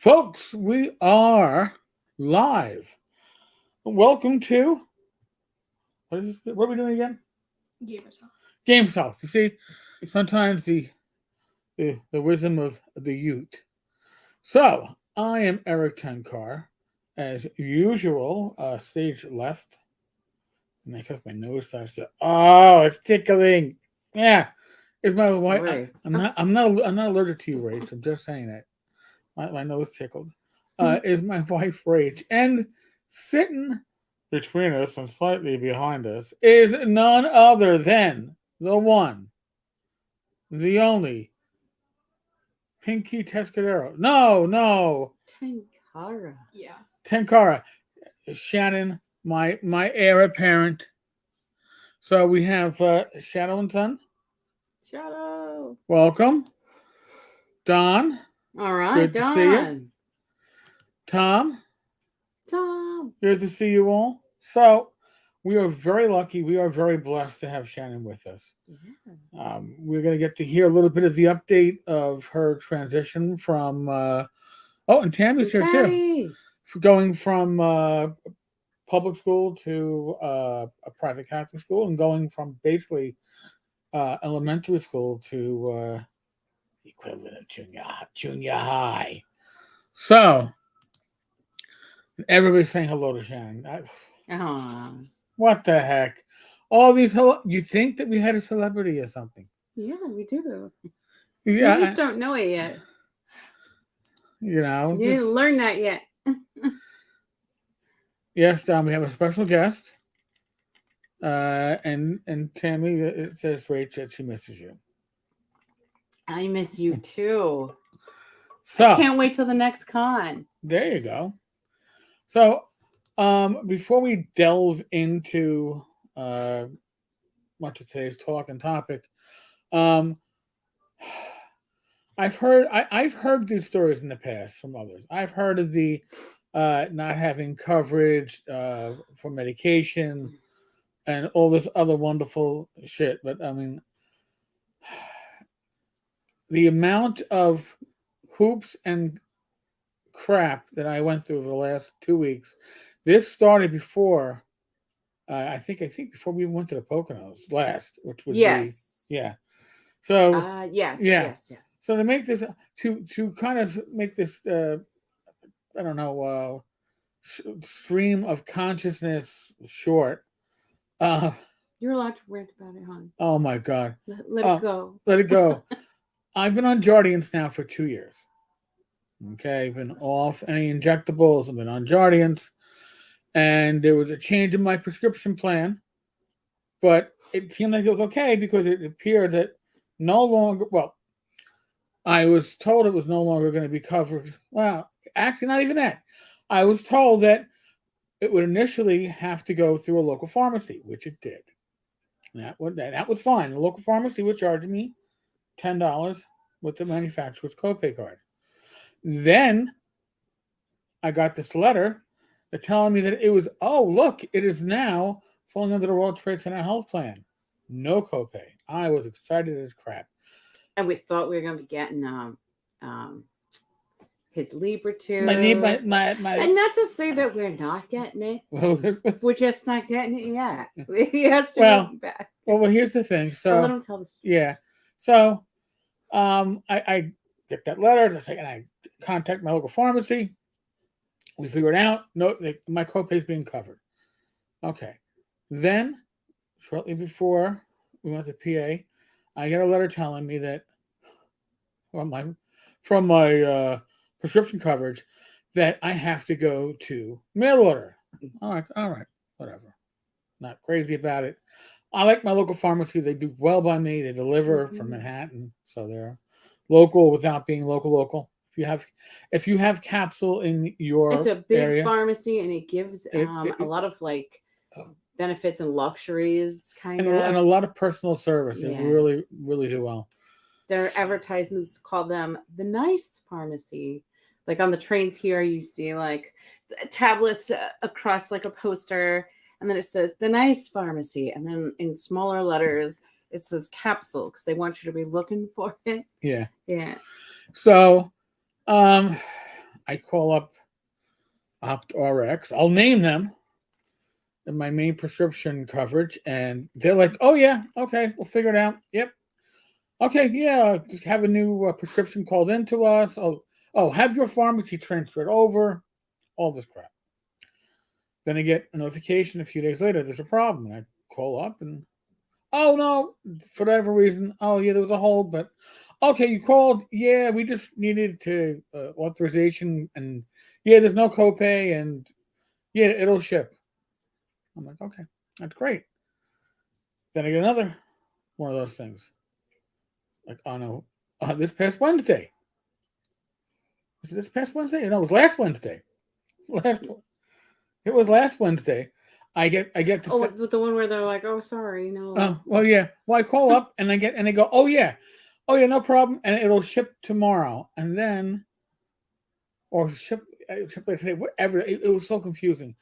Folks, we are live. Welcome to what are we doing again? Game South. You see, sometimes the wisdom of the youth. So I am Rach Tenkar, as usual. Stage left, and because my nose starts to it's tickling. Yeah, it's my wife. Right. I'm not allergic to you, Rach. I'm just saying that my nose tickled. Is my wife Rach, and sitting between us and slightly behind us is none other than the one, the only Pinky Tescadero. No, Tenkara. Tenkara, Shannon, my heir apparent. So we have Shadow and Son. Shadow. Welcome, Don. All right, Good to see you. Don. Tom. Tom. Good to see you all. So we are very lucky. We are very blessed to have Shannon with us. Yeah. We're going to get to hear a little bit of the update of her transition from. And Tammy's here too. Going from public school to a private Catholic school, and going from basically elementary school to equivalent of junior high. So everybody's saying hello to Shannon. What the heck? All these you think that we had a celebrity or something? Yeah, we do. Yeah, You just don't know it yet. You didn't learn that yet. Yes, Don, we have a special guest. And Tammy, it says Rach that she misses you. I miss you too. So I can't wait till the next con. There you go. So before we delve into much of today's talk and topic, I've heard these stories in the past from others. I've heard of the not having coverage for medication and all this other wonderful shit. But I mean, the amount of hoops and crap that I went through over the last 2 weeks. This started before. I think before we went to the Poconos last, which was yeah. So yes. So to make this to kind of make this I don't know stream of consciousness short. You're allowed to rant about it, hon. Oh my God! Let it go. Let it go. I've been on Jardiance now for 2 years. Okay, I've been off any injectables. I've been on Jardiance, and there was a change in my prescription plan, but it seemed like it was okay because it appeared that no longer. Well, I was told it was no longer going to be covered. Well, actually, not even that. I was told that it would initially have to go through a local pharmacy, which it did. That was fine. The local pharmacy was charging me $10 with the manufacturer's copay card. Then I got this letter telling me that it was, it is now falling under the World Trade Center health plan. No copay. I was excited as crap. And we thought we were going to be getting his Libra too. My and not to say that we're not getting it. We're just not getting it yet. He has to go back. Well, here's the thing. So let him tell the story. Yeah. So I get that letter and I contact my local pharmacy. We figured out my copay is being covered. Okay. Then shortly before we went to PA, I get a letter telling me that from my prescription coverage that I have to go to mail order. All right, whatever. Not crazy about it. I like my local pharmacy. They do well by me. They deliver from Manhattan, so they're local without being local. If you have capsule in your it's a big area, pharmacy, and it gives a lot of benefits and luxuries, and a lot of personal service. They really, really do well. Their advertisements call them the nice pharmacy. Like on the trains here, you see tablets across a poster, and then it says the nice pharmacy, and then in smaller letters it says capsule because they want you to be looking for it. Yeah. Yeah. So, I call up OptRx. I'll name them in my main prescription coverage, and they're like, "Oh yeah, okay, we'll figure it out." Yep. Okay, yeah, just have a new prescription called into us. Oh, have your pharmacy transferred over. All this crap. Then I get a notification a few days later. There's a problem, and I call up and oh no, for whatever reason. Oh yeah, there was a hold, but okay, you called. Yeah, we just needed to authorization, and yeah, there's no copay, and yeah, it'll ship. I'm like, okay, that's great. Then I get another one of those things. Like, oh no, this past Wednesday. Was it this past Wednesday? No, it was last Wednesday. Last it was last Wednesday. I get to with the one where they're like, "Oh, sorry, no." well, yeah. Well, I call up and they go, "Oh yeah, no problem," and it'll ship tomorrow, and then or ship later today, whatever. It was so confusing.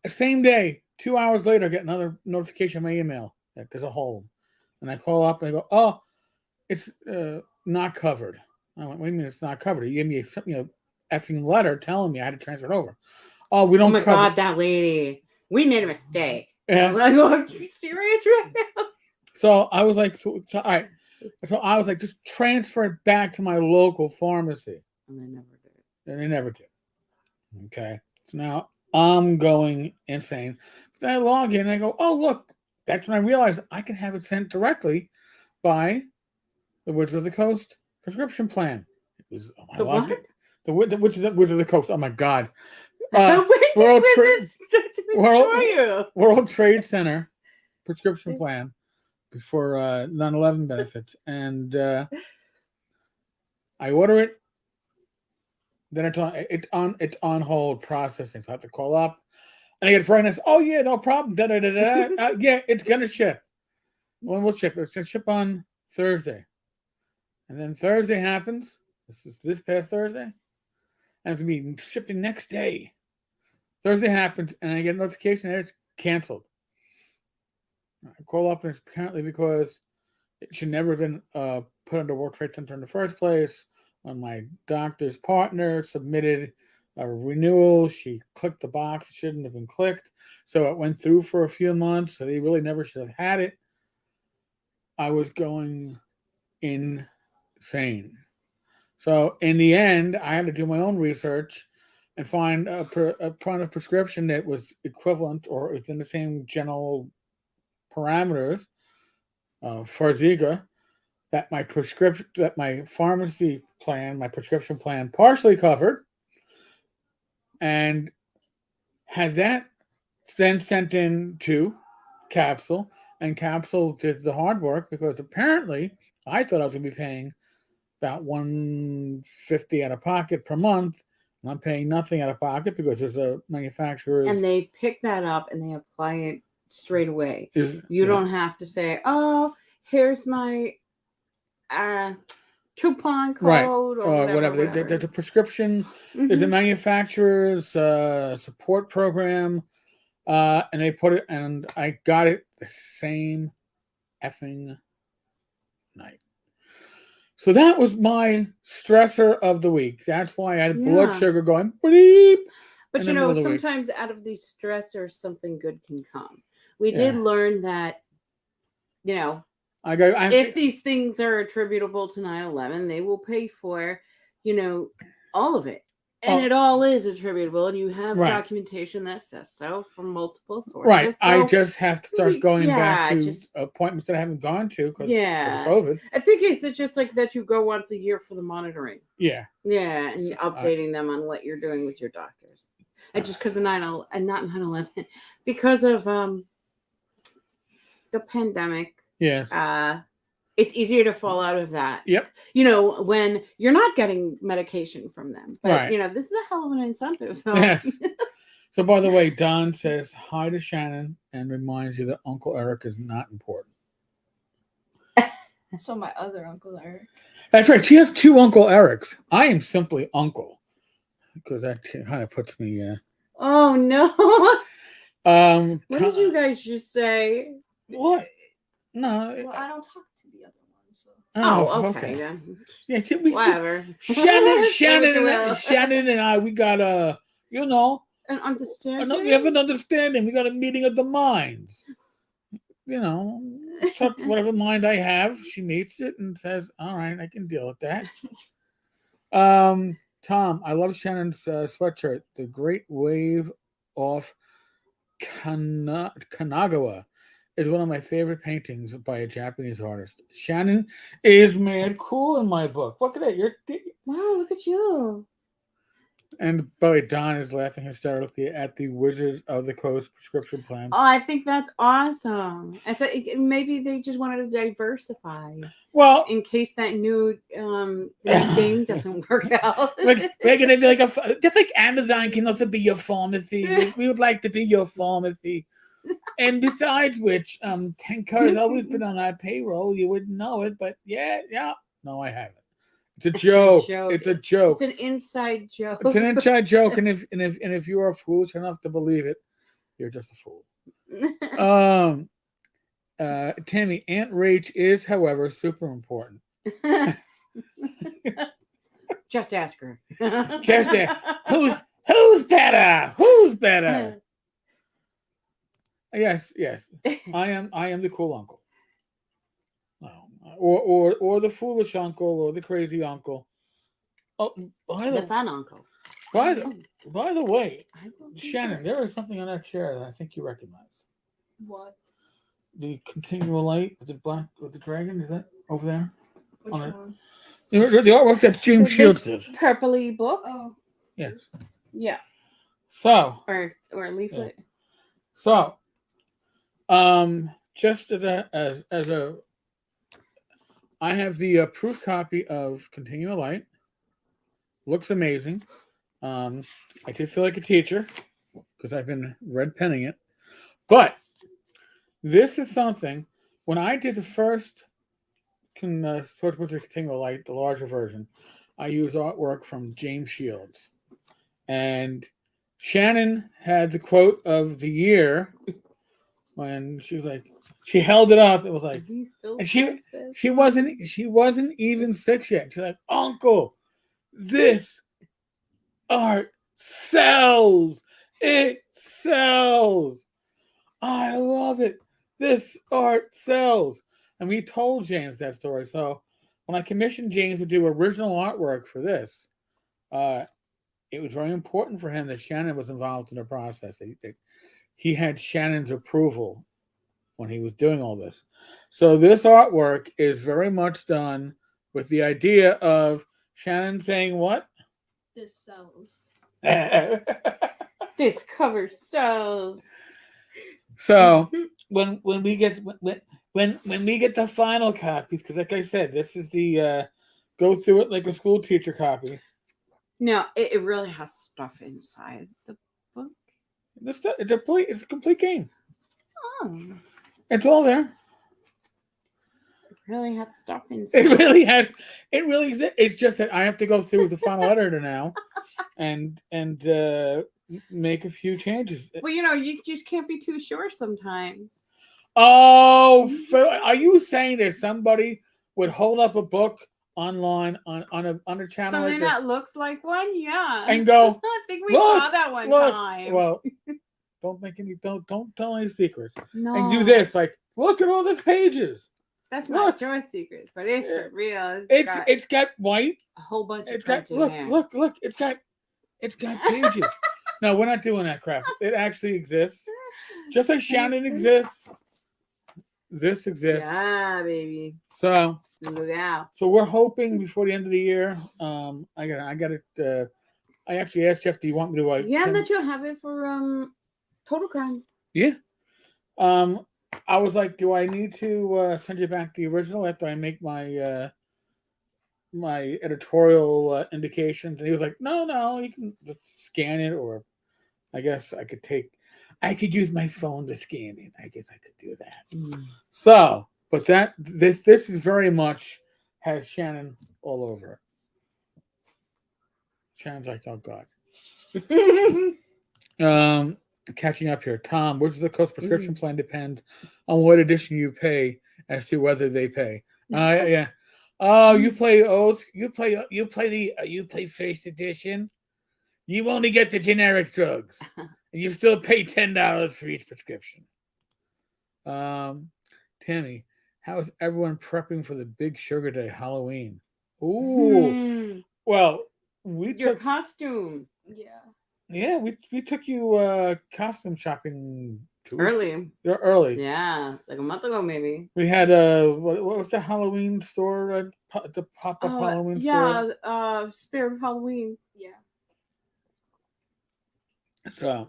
The same day, 2 hours later, I get another notification on my email that there's a hold, and I call up and I go, "Oh, it's not covered." I went, "What do you mean it's not covered? You gave me a effing letter telling me I had to transfer it over." Oh, we don't. Oh my God, that lady! We made a mistake. Yeah. Like, are you serious right now? So I was like, all right. So I was like, just transfer it back to my local pharmacy. And they never did. And they never did. Okay. So now I'm going insane. Then I log in and I go, oh, look. That's when I realized I can have it sent directly by the Wizard of the Coast prescription plan. It was the what? The Wizard of the Coast. Oh my God. World Trade Center prescription plan before 9/11 benefits, and I order it. Then it's on hold processing, so I have to call up, and I get a friend that's, oh yeah, no problem. Yeah, it's gonna ship. When will ship? It's gonna ship on Thursday, and then Thursday happens. This past Thursday, and it's gonna be shipping next day. Thursday happens, and I get a notification that it's canceled. I call up, and it's apparently because it should never have been put under World Trade Center in the first place. When my doctor's partner submitted a renewal, she clicked the box. It shouldn't have been clicked. So it went through for a few months. So they really never should have had it. I was going insane. So in the end, I had to do my own research and find a prescription that was equivalent or within the same general parameters, Farxiga, that my pharmacy plan, my prescription plan, partially covered, and had that then sent in to Capsule, and Capsule did the hard work because apparently I thought I was going to be paying about $150 out of pocket per month. And I'm paying nothing out of pocket because there's a manufacturer. And they pick that up and they apply it straight away. You don't have to say, oh, here's my coupon code or whatever. There's a prescription. Mm-hmm. There's a manufacturer's support program. And they put it, and I got it the same effing night. So that was my stressor of the week. That's why I had blood sugar going bleep. But sometimes out of these stressors, something good can come. We did learn that, if these things are attributable to 9/11, they will pay for, all of it. And it all is attributable, and you have documentation that says so from multiple sources. Right. So I just have to start going back to appointments that I haven't gone to because of COVID. I think it's just like that you go once a year for the monitoring. Yeah. Yeah, and updating them on what you're doing with your doctors. And just because of 9/11, because of the pandemic. Yes. It's easier to fall out of that. Yep. When you're not getting medication from them. But, this is a hell of an incentive. So. Yes. So, by the way, Don says hi to Shannon and reminds you that Uncle Eric is not important. So my other Uncle Eric. That's right. She has two Uncle Erics. I am simply Uncle. Because that kind of puts me... Oh, no. What did you guys just say? What? No. Well, I don't talk to the other one, so. Oh, okay then. Yeah, Whatever. Shannon, Say what you will. Shannon, and I, we got you know, An understanding. we have an understanding. We got a meeting of the minds. You know, whatever mind I have, she meets it and says, "All right, I can deal with that." Tom, I love Shannon's sweatshirt. The Great Wave off Kanagawa is one of my favorite paintings by a Japanese artist. Shannon is mad cool in my book. Look at that. Wow, look at you. And by the way, Don is laughing hysterically at the Wizards of the Coast prescription plan. Oh, I think that's awesome. I said maybe they just wanted to diversify. Well, in case that new thing doesn't work out. We're gonna be like just like Amazon can also be your pharmacy. We would like to be your pharmacy. And besides which, Tenkar has always been on our payroll. You wouldn't know it, but yeah. No, I haven't. It's a joke. It's a joke. It's an inside joke. It's an inside joke, and if you are foolish enough to believe it, you're just a fool. Tammy, Aunt Rach is, however, super important. Just ask her. Just ask. Who's better? Who's better? Yes. I am the cool uncle. Or the foolish uncle, or the crazy uncle. Oh, the fun uncle. By the way, Shannon, there is something on that chair that I think you recognize. What? The continual light with the dragon. Is that over there? Which one? The artwork that James Shields did. Purpley book. Oh. Yes. Yeah. So. Or a leaflet. Yeah. So. Just as a. I have the proof copy of Continual Light. Looks amazing. I did feel like a teacher because I've been red penning it. But this is something, when I did the first Continual Light, the larger version, I used artwork from James Shields. And Shannon had the quote of the year when she was like, she held it up. It was like, and she wasn't even 6 yet. She's like, Uncle, this art sells. It sells. I love it. This art sells. And we told James that story. So when I commissioned James to do original artwork for this, it was very important for him that Shannon was involved in the process. He had Shannon's approval when he was doing all this. So this artwork is very much done with the idea of Shannon saying what? This sells. This cover sells. So when we get the final copies, because like I said, this is the go through it like a school teacher copy. No, it really has stuff inside the book. It's a complete game. Oh. It's all there. It really has stuff inside. It really has. It really is. It's just that I have to go through the final editor now, and make a few changes. Well, you just can't be too sure sometimes. Oh, are you saying that somebody would hold up a book online on a channel something that looks like one? Yeah. And go, I think we saw that one time. Well, don't tell any secrets. No. And do this, like, look at all these pages. That's not Joy's secrets, but it's for real. It's got white. A whole bunch of look. It's got pages. No, we're not doing that crap. It actually exists. Just like Shannon exists. This exists. Yeah, baby. So look out. So we're hoping before the end of the year. I got it. I actually asked Jeff, "Do you want me to?" Yeah, that you'll have it for Total Crime. Yeah. I was like, "Do I need to send you back the original after I make my my editorial indications?" And he was like, "No, you can just scan it, or I guess I could use my phone to scan it. I guess I could do that." So, but this is very much has Shannon all over it. Shannon's like, "Oh God." Catching up here, Tom. Wizards of the Coast prescription plan depends on what edition you pay as to whether they pay. Yeah. Oh, you play old. You play first edition. You only get the generic drugs, and you still pay $10 for each prescription. Tammy, how is everyone prepping for the big sugar day, Halloween? Ooh, well, we Your took costume. we took you costume shopping 2 weeks Early. early. Yeah, like a month ago, maybe. We had what was the Halloween store? The pop up Halloween store. Yeah, Spirit of Halloween. Yeah. So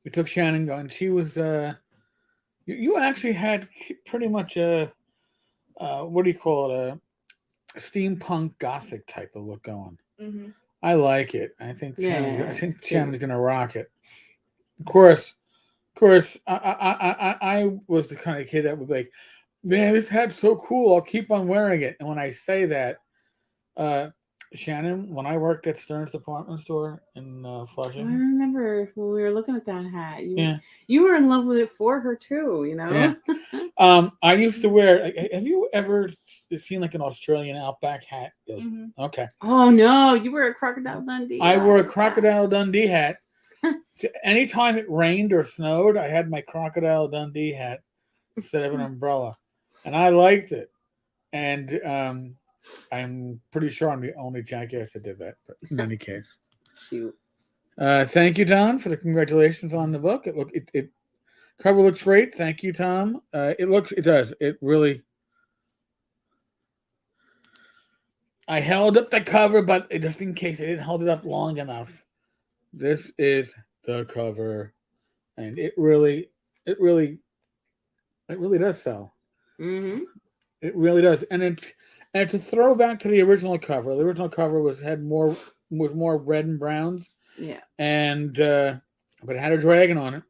we took Shannon going. She was you actually had pretty much a what do you call it, a steampunk gothic type of look going. Mm-hmm. I like it. I think Yeah, I think it's Shannon's cute. gonna rock it. Of course, I was the kind of kid that would be like, man, this hat's so cool. I'll keep on wearing it. And when I say that, Shannon, when I worked at Stern's department store in I Flushing, remember when we were looking at that hat. yeah, You were in love with it for her too, you know? yeah. I used to wear. Have you ever seen like an Australian Outback hat? Mm-hmm. Okay, Oh no, you were a Crocodile Dundee. I wore a like Crocodile Dundee hat. Anytime it rained or snowed, I had my Crocodile Dundee hat instead of an umbrella, and I liked it. And I'm pretty sure I'm the only jackass that did that. But in any case, that. Cute. thank you, Don, for the congratulations on the book. It cover looks great. Thank you, Tom. It does. It really. I held up the cover, but just in case I didn't hold it up long enough, this is the cover, and it really does sell. Mm-hmm. It really does, and it's a throwback to the original cover. The original cover was more red and browns, Yeah. and but it had a dragon on it,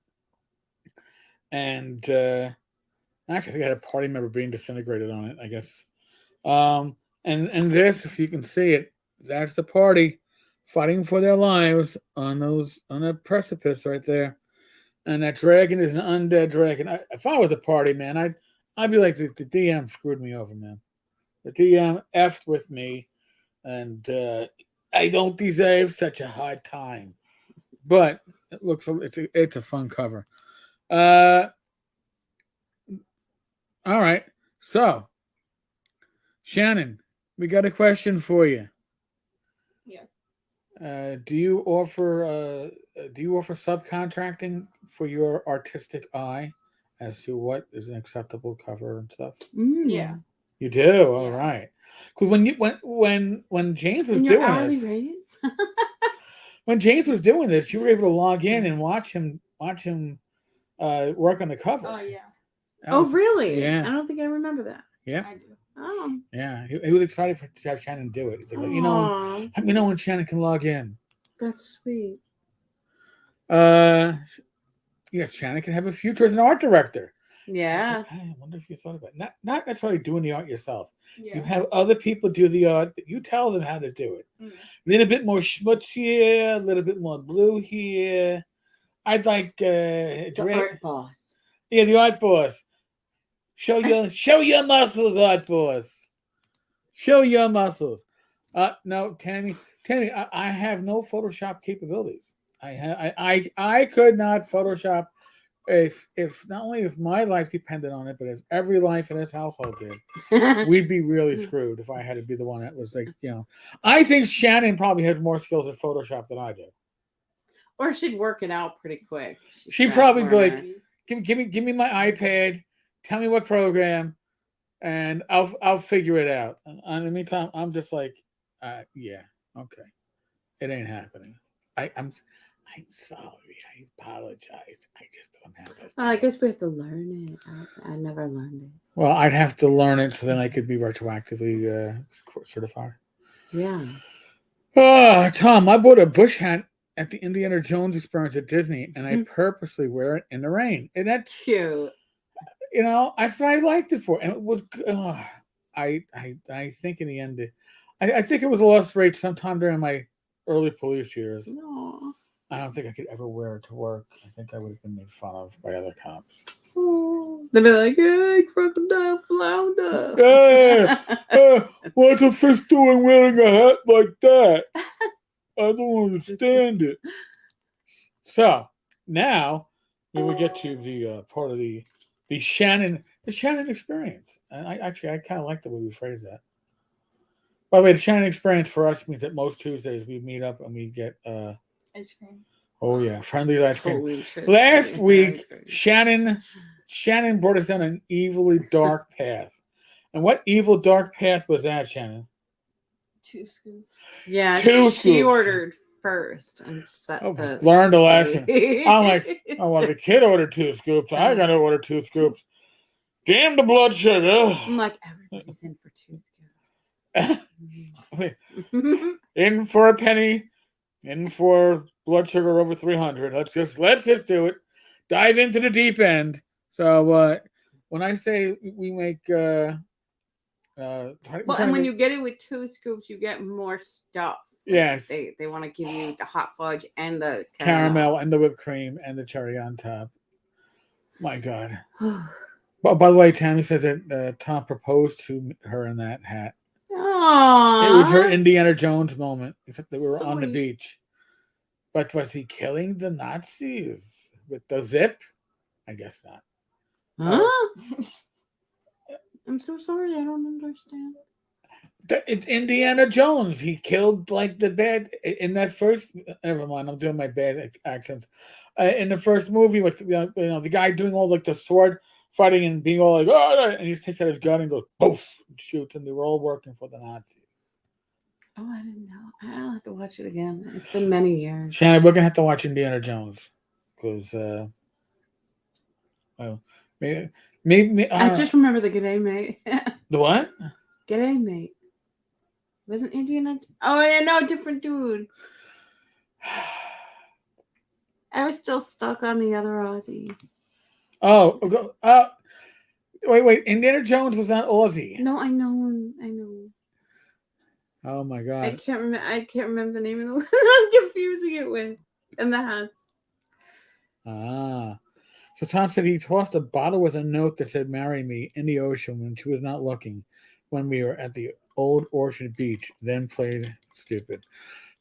and actually, I think it had a party member being disintegrated on it. I guess, and this, if you can see it, that's the party fighting for their lives on a precipice right there, and that dragon is an undead dragon. If I was a party man, I'd be like the DM screwed me over, man. The DM effed with me, and I don't deserve such a hard time. But it's a fun cover. All right, so Shannon, we got a question for you. Yeah. Do you offer subcontracting for your artistic eye as to what is an acceptable cover and stuff? Yeah. You do. All Yeah. right. Because when James was And your doing hourly this, rate? when James was doing this, you were able to log in and watch him work on the cover. Oh yeah. Oh really? Yeah. I don't think I remember that. Yeah. I do. Oh. Yeah. He was excited to have Shannon do it. He's like, Aw, let me know when Shannon can log in. that's sweet. Yes, Shannon can have a future as an art director. Yeah. I wonder if you thought about it. Not necessarily doing the art yourself. Yeah. You have other people do the art, but you tell them how to do it. Mm. A little bit more schmutz here, a little bit more blue here. I'd like The art boss. Yeah, the art boss. Show your muscles, art boss. Show your muscles. No, Tammy, I have no Photoshop capabilities. I could not Photoshop if not only if my life depended on it, but if every life in this household did, we'd be really screwed if I had to be the one that was like, I think Shannon probably has more skills at Photoshop than I do. Or she'd work it out pretty quick. She'd probably be like, give me my iPad, tell me what program, and I'll figure it out. And in the meantime, I'm just like, yeah, okay, it ain't happening. I'm sorry. I apologize. I just don't have those. I guess we have to learn it. I never learned it. Well, I'd have to learn it so then I could be retroactively certified. Yeah. Tom, I bought a bush hat at the Indiana Jones experience at Disney, and I purposely wear it in the rain. And that's Cute. that's what I liked it for. And it was I think in the end, I think it was a lost rate sometime during my early police years. No. I don't think I could ever wear it to work. I think I would have been made fun of by other cops. Oh. They'll be like, hey, crocodile flounder. What's a fish doing wearing a hat like that? I don't understand it. So now we will get to the part of the Shannon experience. And I kind of like the way we phrase that. By the way, the Shannon experience for us means that most Tuesdays we meet up and we get Ice cream. Oh yeah, Friendly's ice cream. Holy shit. Last week, Shannon brought us down an evilly dark path. And what evil dark path was that, Shannon? 2 scoops. Yeah, Two she scoops. ordered first and set the learned a lesson. stage. I'm like, oh well, the kid ordered 2 scoops. I gotta order 2 scoops. Damn the blood sugar. I'm like, everybody's in for 2 scoops. In for a penny, in for blood sugar over 300. Let's just do it. Dive into the deep end. So when I say we make Well, and when you get it with 2 scoops, you get more stuff. Like yes, they want to give you the hot fudge and the caramel and the whipped cream and the cherry on top. My God. But by the way, Tammy says that Tom proposed to her in that hat. Aww. It was her Indiana Jones moment, except that we were on the Sweet. beach. But was he killing the Nazis with the zip? I guess not. Huh? I'm so sorry. I don't understand. It's Indiana Jones. He killed like the bad in that first. Never mind. I'm doing my bad accents. In the first movie, with the guy doing all like the sword fighting and being all like, oh, and he just takes out his gun and goes poof and shoots, and they were all working for the Nazis. Oh, I didn't know. I'll have to watch it again. It's been many years. Shannon, we're gonna have to watch Indiana Jones because maybe I just remember the G'day Mate. the what? G'day Mate. Wasn't Indiana? Oh yeah, no, different dude. I was still stuck on the other Aussie. Oh, wait. Indiana Jones was not Aussie. No, I know. Oh my I God. can't remember the name of the one. I'm confusing it with. And the hats. Ah. So Tom said he tossed a bottle with a note that said "Marry me" in the ocean when she was not looking, when we were at the old Orchard Beach. Then played stupid.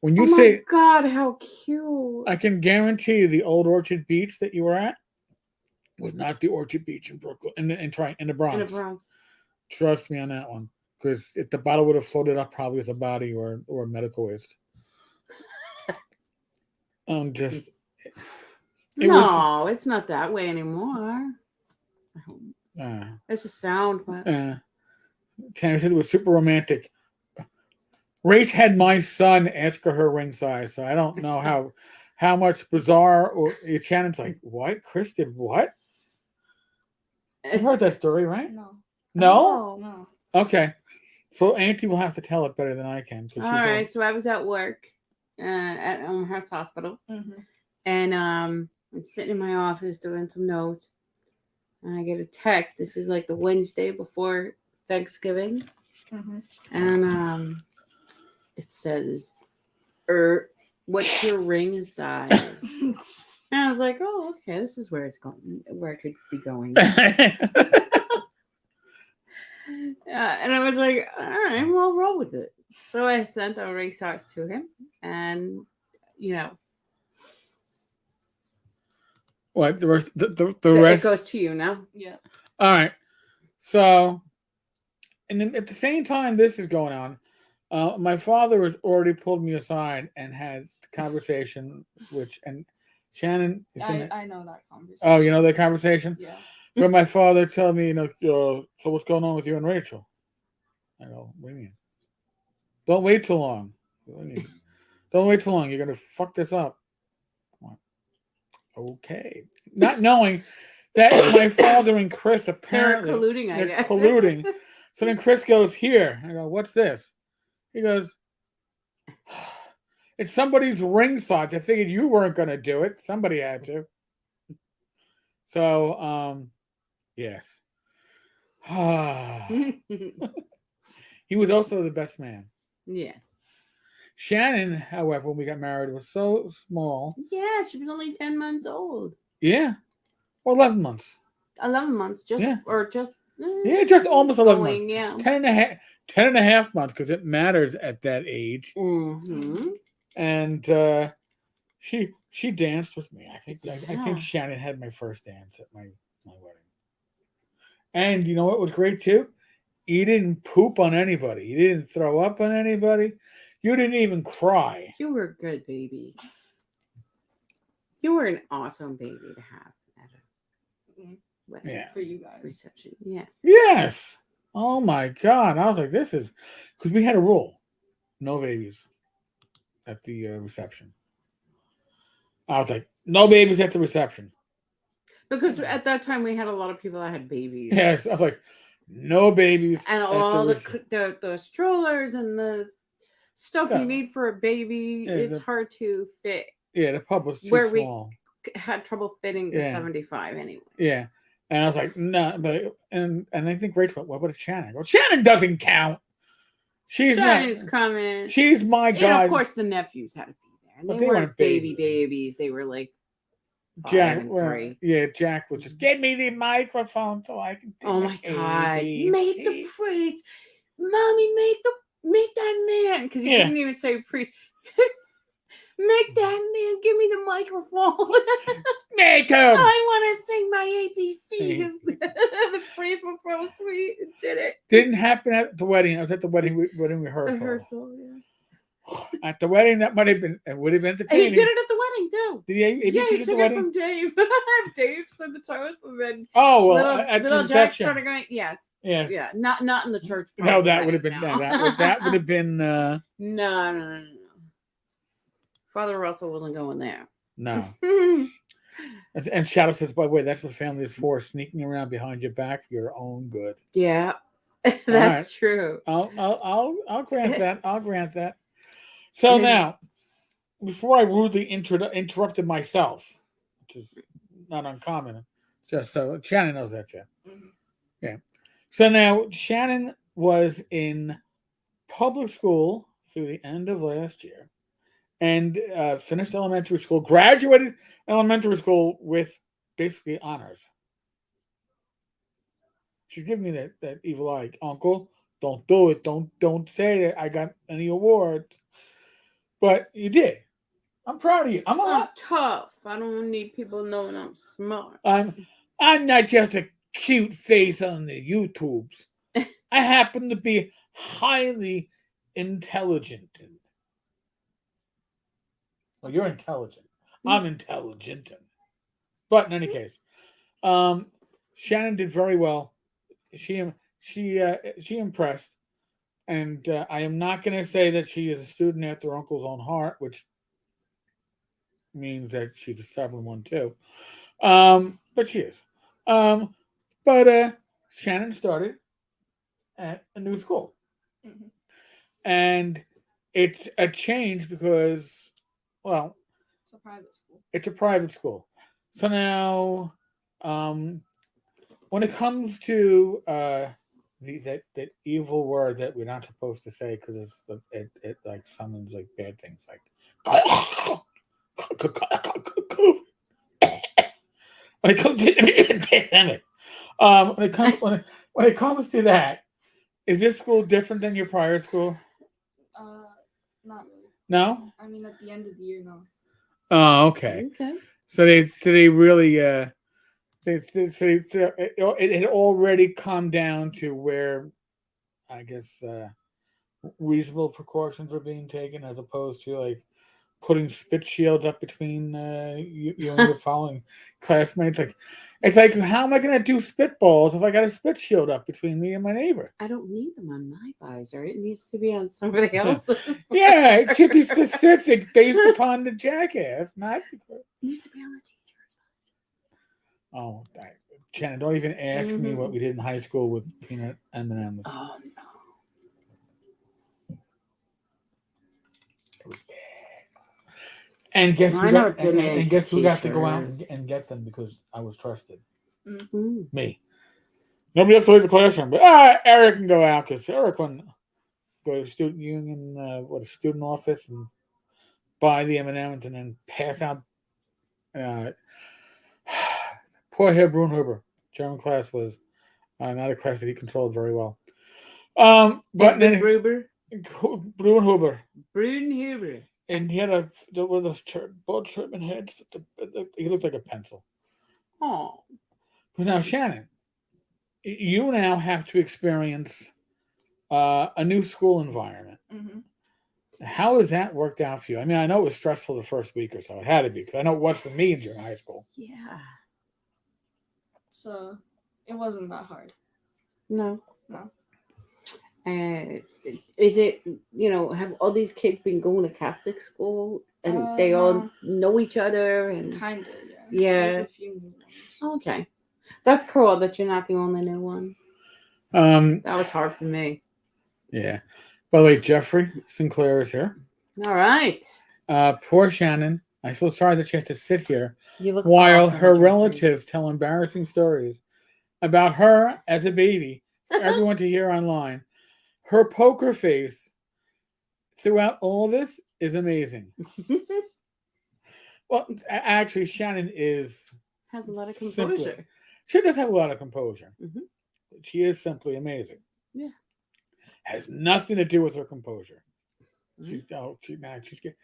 When you say, my God, how cute! I can guarantee you, the old Orchard Beach that you were at was not the Orchard Beach in Brooklyn, in the Bronx. In the Bronx. Trust me on that one, because if the bottle would have floated up probably with a body or medical waste. Just. It's not that way anymore. It's a sound. Tanner said it was super romantic. Rach had my son ask her ring size, so I don't know how much bizarre or Shannon's like, what? Chris did what? You heard that story, right? No. No? No. Okay. So Auntie will have to tell it better than I can. All right. So I was at work at Elmhurst Hospital. Mm-hmm. And I'm sitting in my office doing some notes. And I get a text. This is like the Wednesday before Thanksgiving. Mm-hmm. And it says, what's your ring size? And I was like, oh, okay, this is where it's going, where it could be going. And I was like, all right, well, I'll roll with it. So I sent a ring size to him, and what the rest? The It rest goes to you now. Yeah. All right. So, and then at the same time this is going on, my father has already pulled me aside and had the conversation, and Shannon is gonna, I know that conversation. Oh, you know that conversation? Yeah. Where my father told me, so what's going on with you and Rachel? I go, what do you mean? Don't wait too long. Don't wait too long. You're going to fuck this up. Okay. Not knowing that my father and Chris apparently... They're colluding, I guess. colluding. So then Chris goes, here. I go, what's this? He goes, it's somebody's ring size. I figured you weren't going to do it. Somebody had to. So, yes. He was also the best man. Yes. Shannon, however, when we got married, was so small. Yeah, she was only 10 months old. Yeah. Or 11 months. 11 months, just Yeah. or just Yeah, just almost 11 months. going, yeah. 10 and a half months, because it matters at that age. Mm-hmm. And she danced with me. I think Yeah. Shannon had my first dance at my wedding. And you know what was great too? You didn't poop on anybody. You didn't throw up on anybody. You didn't even cry. You were a good baby. You were an awesome baby to have at a wedding Yeah. For you guys. reception. Yeah. Yes. Oh my God. I was like, this is because we had a rule: no babies at the reception. I was like, no babies at the reception. Because at that time we had a lot of people that had babies. Yes, I was like, no babies. And at all the the strollers and the stuff Yeah. you need for a baby, Yeah, it's the- hard to fit. Yeah, the pub was too Where we- small. Had trouble fitting the Yeah. 75 anyway. Yeah. And I was like, no, but and I think Rach went, what about Shannon? I go, Shannon doesn't count. She's Shannon's not. coming. She's my And guy. of course the nephews had to be there. And But they they weren't weren't baby babies. babies. They were like 5 Jack, and well, 3. yeah, Jack was just give me the microphone so I can. Oh my God! Make the priest, mommy, make that man, because he Yeah. couldn't even say priest. Make that man give me the microphone. Make him. I want to sing my ABC because the priest was so sweet and did it. Didn't happen at the wedding. I was at the wedding rehearsal. Rehearsal, yeah. At the wedding, that might have been. It would have been And he entertaining. did it at the wedding too. Did he? Yeah, he at the took it wedding? from Dave. Dave said the toast, and then Oh well, at little the Jack reception. started going. Yes, Yes. yeah, not in the church. part No, of the that would have wedding, been no. that would have been No. Father Russell wasn't going there. no. And Shadow says, by the way, that's what family is for: sneaking around behind your back for your own good. Yeah, that's right. true. I'll grant that. I'll grant that. So now, before I rudely interrupted myself, which is not uncommon, just so Shannon knows that too. Mhm. Yeah. So now Shannon was in public school through the end of last year, and finished elementary school, graduated elementary school with basically honors. She's giving me that evil eye, Uncle. Don't do it. Don't say that I got any awards. But you did. I'm proud of you. I'm tough. I don't need people knowing I'm smart. I'm not just a cute face on the YouTubes. I happen to be highly intelligent. Well, you're intelligent. I'm intelligent. But in any case, Shannon did very well. She impressed, and I am not going to say that she is a student after her uncle's own heart, which means that she's a stubborn one too. But she is. But Shannon started at a new school, Mhm. and it's a change because, well, It's a private school. it's a private school. So now, when it comes to that evil word that we're not supposed to say because it like summons like bad things like when it comes to pandemic, when it comes to that, is this school different than your prior school? Not really. No. I mean, at the end of the year, no. Oh, okay. Okay. So they really it had already come down to where I guess reasonable precautions were being taken as opposed to like putting spit shields up between you and your following classmates. Like it's like, how am I going to do spitballs if I got a spit shield up between me and my neighbor? I don't need them on my visor. It needs to be on somebody else's. Yeah, it should be specific based upon the jackass, not. It needs to be on the teacher's Oh, Shannon, don't even ask me what we did in high school with peanut M&Ms. Oh no. It was bad. And guess I who know got, it didn't and guess who got to go out teachers. and get them because I was trusted? Mm. Me. Nobody else to leave the classroom, but Eric can go out because Eric can go to student union, a student office, and buy the M&Ms and then pass out. Poor Herr Brunhuber, German class was not a class that he controlled very well. But then Gruber. Brunhuber, Brunhuber. and he had one of those both Sherman heads. He looked like a pencil. Oh. But now, Shannon, you now have to experience a new school environment. Mm-hmm. How has that worked out for you? I mean, I know it was stressful the first week or so. It had to be, because I know it was for me during high school. Yeah. So it wasn't that hard. No. No. Is it, have all these kids been going to Catholic school and they all No. know each other? And Kind of, yeah. Yeah. There's a few new ones. Okay. That's cool that you're not the only new one. That was hard for me. Yeah. By the way, Jeffrey Sinclair is here. All right. Poor Shannon. I feel sorry that she has to sit here You look while awesome, her Jeffrey. relatives tell embarrassing stories about her as a baby for everyone to hear online. Her poker face throughout all this is amazing. Well, actually, Shannon has a lot of composure. She does have a lot of composure. Mhm. She is simply amazing. Yeah. Has nothing to do with her composure. Mhm. She's good.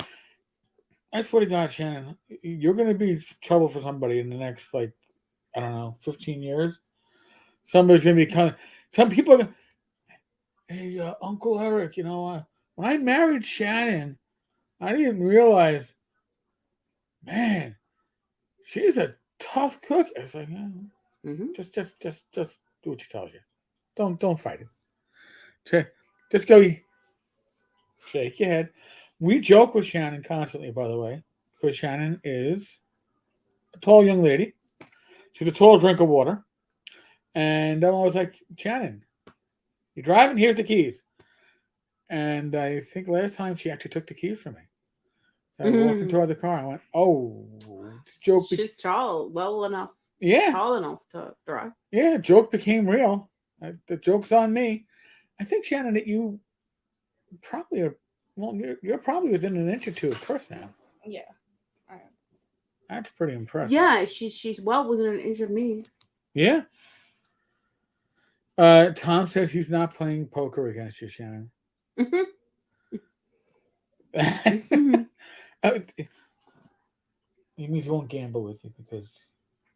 I swear to God, Shannon, you're going to be trouble for somebody in the next, 15 years. Somebody's going to be some people are going, hey, Uncle Eric, when I married Shannon, I didn't realize, man, she's a tough cook. I was like, just do what she tells you. Don't fight it. Just go shake your head. We joke with Shannon constantly, by the way, because Shannon is a tall young lady. She's a tall drink of water. And I'm always like, Shannon, you driving? Here's the keys. And I think last time she actually took the keys from me. So I walked into the car. I went, oh, this joke. She's tall, well enough. Yeah. Tall enough to drive. Yeah, joke became real. The joke's on me. I think, Shannon, that you probably are, well, you're probably within an inch or two of Chris now. Yeah. That's pretty impressive. Yeah, she's well within an inch of me. Yeah. Tom says he's not playing poker against you, Shannon. He means he won't gamble with you because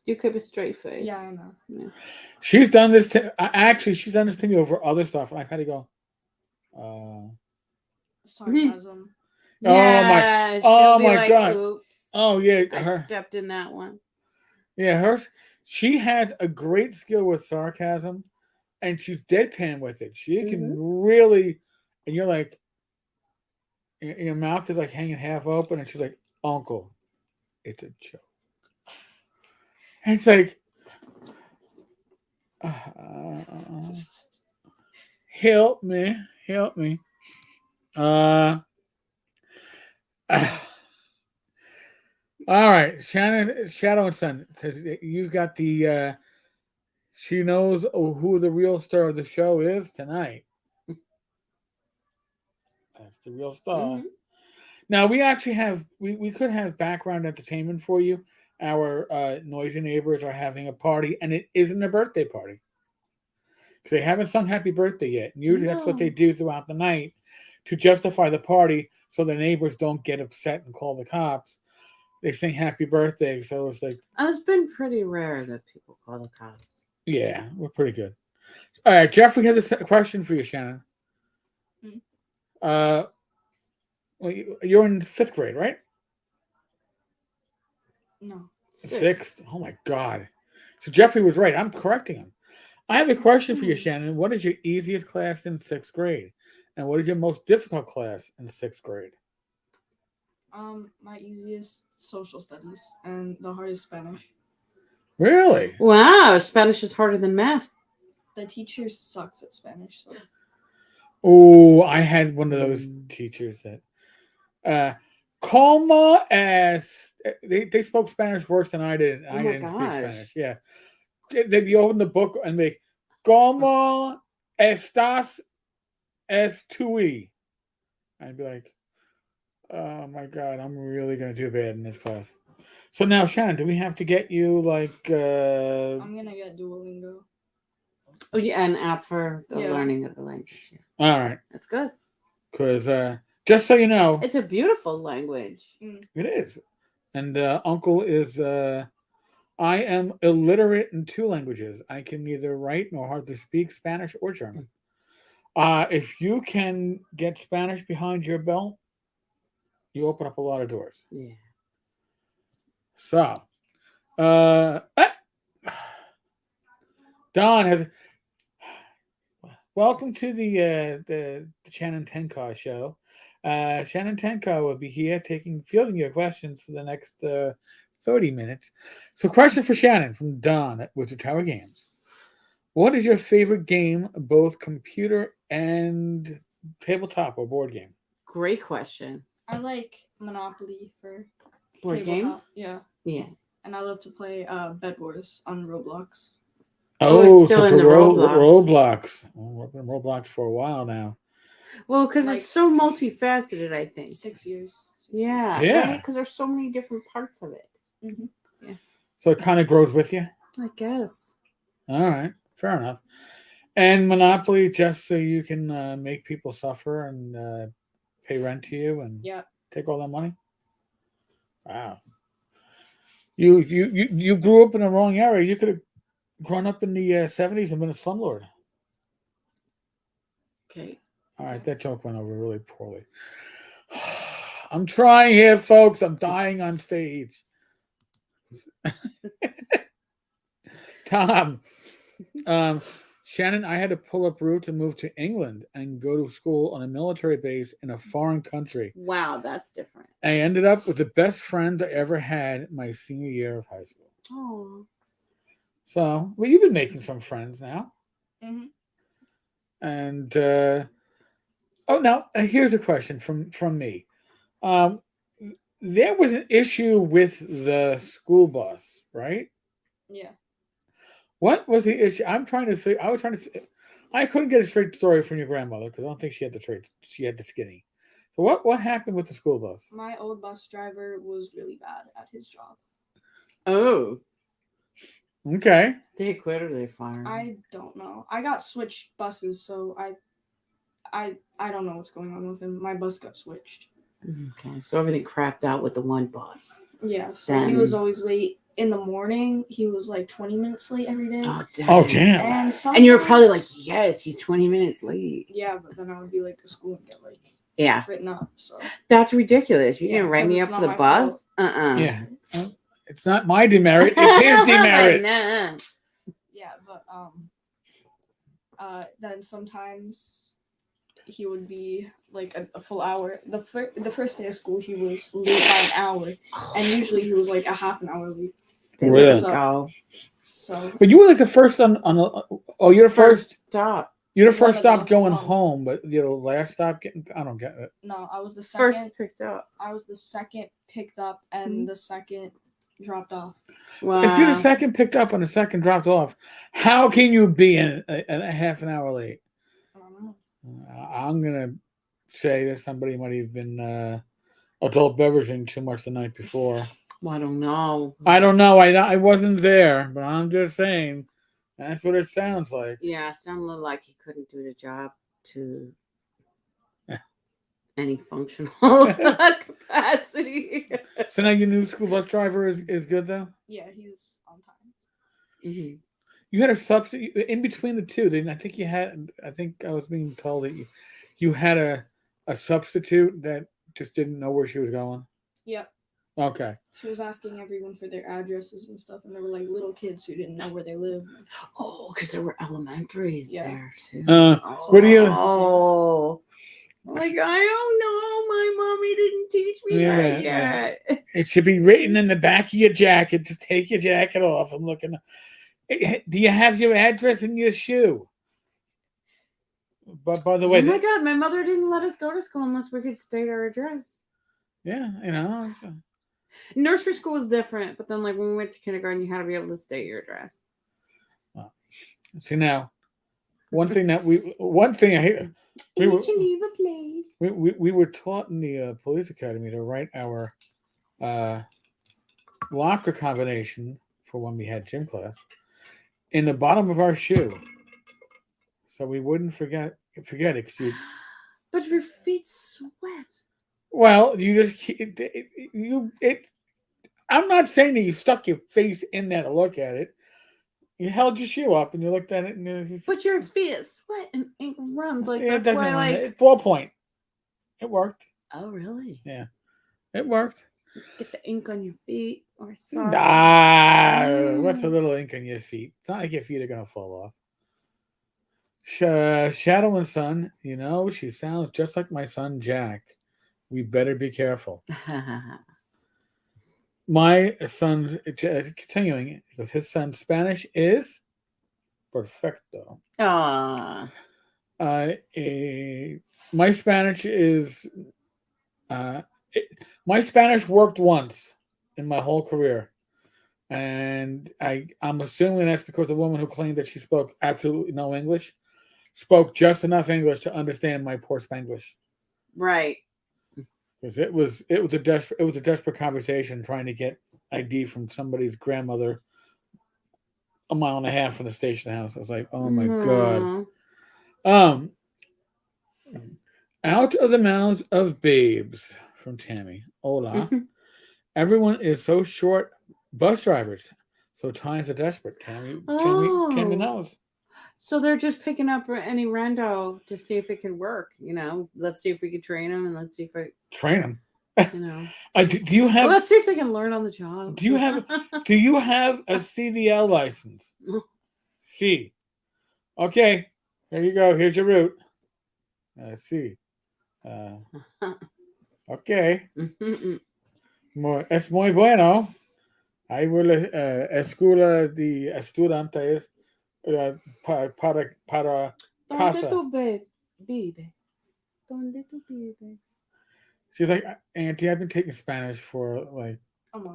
you keep a straight face. Yeah, I know. Yeah. She's done this she's done this to me over other stuff, and I've had to go. Sarcasm. Yeah, oh my God. Oops. Oh yeah, I stepped in that one. Yeah, she has a great skill with sarcasm, and she's deadpan with it. She can really, and you're like, your mouth is like hanging half open, and she's like, Uncle, it's a joke. And it's like, help me. All right, Shannon, Shadow and Son says you've got the. She knows who the real star of the show is tonight. That's the real star. Mm-hmm. Now we actually have we could have background entertainment for you. Our noisy neighbors are having a party, and it isn't a birthday party because they haven't sung "Happy Birthday" yet. And usually that's what they do throughout the night to justify the party, so the neighbors don't get upset and call the cops. They sing "Happy Birthday," so it's like it's been pretty rare that people call the cops. Yeah, we're pretty good. All right, Jeffrey has a question for you, Shannon. Well, you're in 5th grade, right? No. 6th. Oh my God! So Jeffrey was right. I'm correcting him. I have a question for you, Shannon. What is your easiest class in 6th grade, and what is your most difficult class in 6th grade? My easiest social studies, and the hardest Spanish. Really? Wow, Spanish is harder than math. The teacher sucks at Spanish. So. Oh, I had one of those teachers that como es they spoke Spanish worse than I did. I didn't speak Spanish. Yeah. They'd be open the book and make como estás tú? I'd be like, oh my God, I'm really gonna do bad in this class. So now, Shannon, do we have to get you like? I'm gonna get Duolingo. Oh, yeah, an app for the Yeah. learning of the language. Yeah. All right, That's good. because just so you know, It's a beautiful language. it is. And Uncle is. I am illiterate in 2 languages. I can neither write nor hardly speak Spanish or German. If you can get Spanish behind your belt, you open up a lot of doors. Yeah. So, Don has. Welcome to the Shannon Tenkar show. Shannon Tenkar will be here fielding your questions for the next 30 minutes. So, question for Shannon from Don at Wizard Tower Games. What is your favorite game, both computer and tabletop or board game? Great question. I like Monopoly for Board tabletop. games? Yeah, Yeah. and I love to play Bed Wars on Roblox. Oh, it's still in the Roblox. Oh, I've been Roblox for a while now. Well, because Like- it's so multifaceted, I think. 6 years. 6 Yeah. Yeah. Because there's so many different parts of it. Years. Mhm. So it kind of grows with you. I guess. All right, fair enough. And Monopoly, just so you can make people suffer and pay rent to you and Yeah. take all that money. Wow. You grew up in the wrong area. You could have grown up in the 70s and been a slumlord. Okay. All right, that joke went over really poorly. I'm trying here, folks. I'm dying on stage. Tom, Shannon, I had to pull up roots and move to England and go to school on a military base in a foreign country. Wow, that's different. I ended up with the best friends I ever had my senior year of high school. Oh. So, well, you've been making some friends now. Mhm. And now here's a question from me. There was an issue with the school bus, right? Yeah. What was the issue? I'm trying to figure. I was trying to. I couldn't get a straight story from your grandmother because I don't think she had the straight. She had the skinny. So what happened with the school bus? My old bus driver was really bad at his job. Oh. Okay. Did he quit or they fired him? I don't know. I got switched buses, so I don't know what's going on with him. My bus got switched. Okay. So everything crapped out with the one bus. Yeah, so he Then- was always late in the morning. He was like 20 minutes late every day. Oh, damn. Oh damn. And you were probably like, sometimes- yes, he's 20 minutes late. Yeah, but then I would be late to school and get like Yeah. written up. So That's ridiculous. You Yeah, didn't write me up because for it's the not my bus? Uh-uh. Yeah. It's not my demerit. It's his demerit. Nah. yeah, but then sometimes he would be like a full hour. The first day of school he was late by an hour, and usually he was like a half an hour late. There Really? we go. So But you were like the first on oh, you're the first. Stop. You're the first One of stop the- going one. home, but you're the last stop getting. I don't get it. no, I was the second. First picked up. I was the second picked up and the second dropped off. Wow. If you're the second picked up and the second dropped off, how can you be a half an hour late? I don't know. I'm gonna say that somebody might have been adult beveraging too much the night before. Well, I don't know. I don't know. I wasn't there, but I'm just saying that's what it sounds like. Yeah, sounded like he couldn't do the job to any functional capacity. So now your new school bus driver is good though. Yeah, he's on time. Mhm. You had a substitute in between the two. Then I think you had. I think I was being told that you had a substitute that just didn't know where she was going. Yep. Okay. She was asking everyone for their addresses and stuff, and there were like little kids who didn't know where they lived. Oh, because there were elementaries Yeah. there too. What do you? Oh, like I don't know. My mommy didn't teach me that Yeah. yet. It should be written in the back of your jacket. Just take your jacket off. I'm looking. Do you have your address in your shoe? But by the way, Oh my God, my mother didn't let us go to school unless we could state our address. yeah, you know. Nursery school was different, but then like when we went to kindergarten, you had to be able to state your address. See now, one thing I hate. We were, Geneva, please. we were taught in the police academy to write our locker combination for when we had gym class in the bottom of our shoe, so we wouldn't forget it. 'Cause But your feet sweat. well, you just you it. I'm not saying that you stuck your face in there to look at it. You held your shoe up and you looked at it, and But your feet sweat and ink runs. Like, it that's doesn't why, run. like. It's ballpoint. It worked. Oh, really? Yeah, it worked. Get the ink on your feet or socks. What's a little ink on your feet? It's not like your feet are gonna fall off. Shadow and Son, she sounds just like my son Jack. We better be careful. My son's continuing because his son's Spanish is perfecto. Aww. My Spanish is my Spanish worked once in my whole career, and I'm assuming that's because the woman who claimed that she spoke absolutely no English spoke just enough English to understand my poor Spanglish. Right. Because it was a desperate conversation trying to get ID from somebody's grandmother a mile and a half from the station house. I was like, oh my god. Out of the mouths of babes from Tammy. Hola. Everyone is so short. Bus drivers. So times are desperate. Tammy knows. So they're just picking up any rando to see if it could work. Let's see if we could train them, and let's see if it train them. Do you have? Well, let's see if they can learn on the job. Do you have a CDL license? C. Okay, there you go. Here's your route. C. Okay. Es muy bueno. Ahí vuelve escuela de estudiantes para casa. ¿Dónde tú vive? ¿Dónde tú vive? She's like, Auntie, I've been taking Spanish for like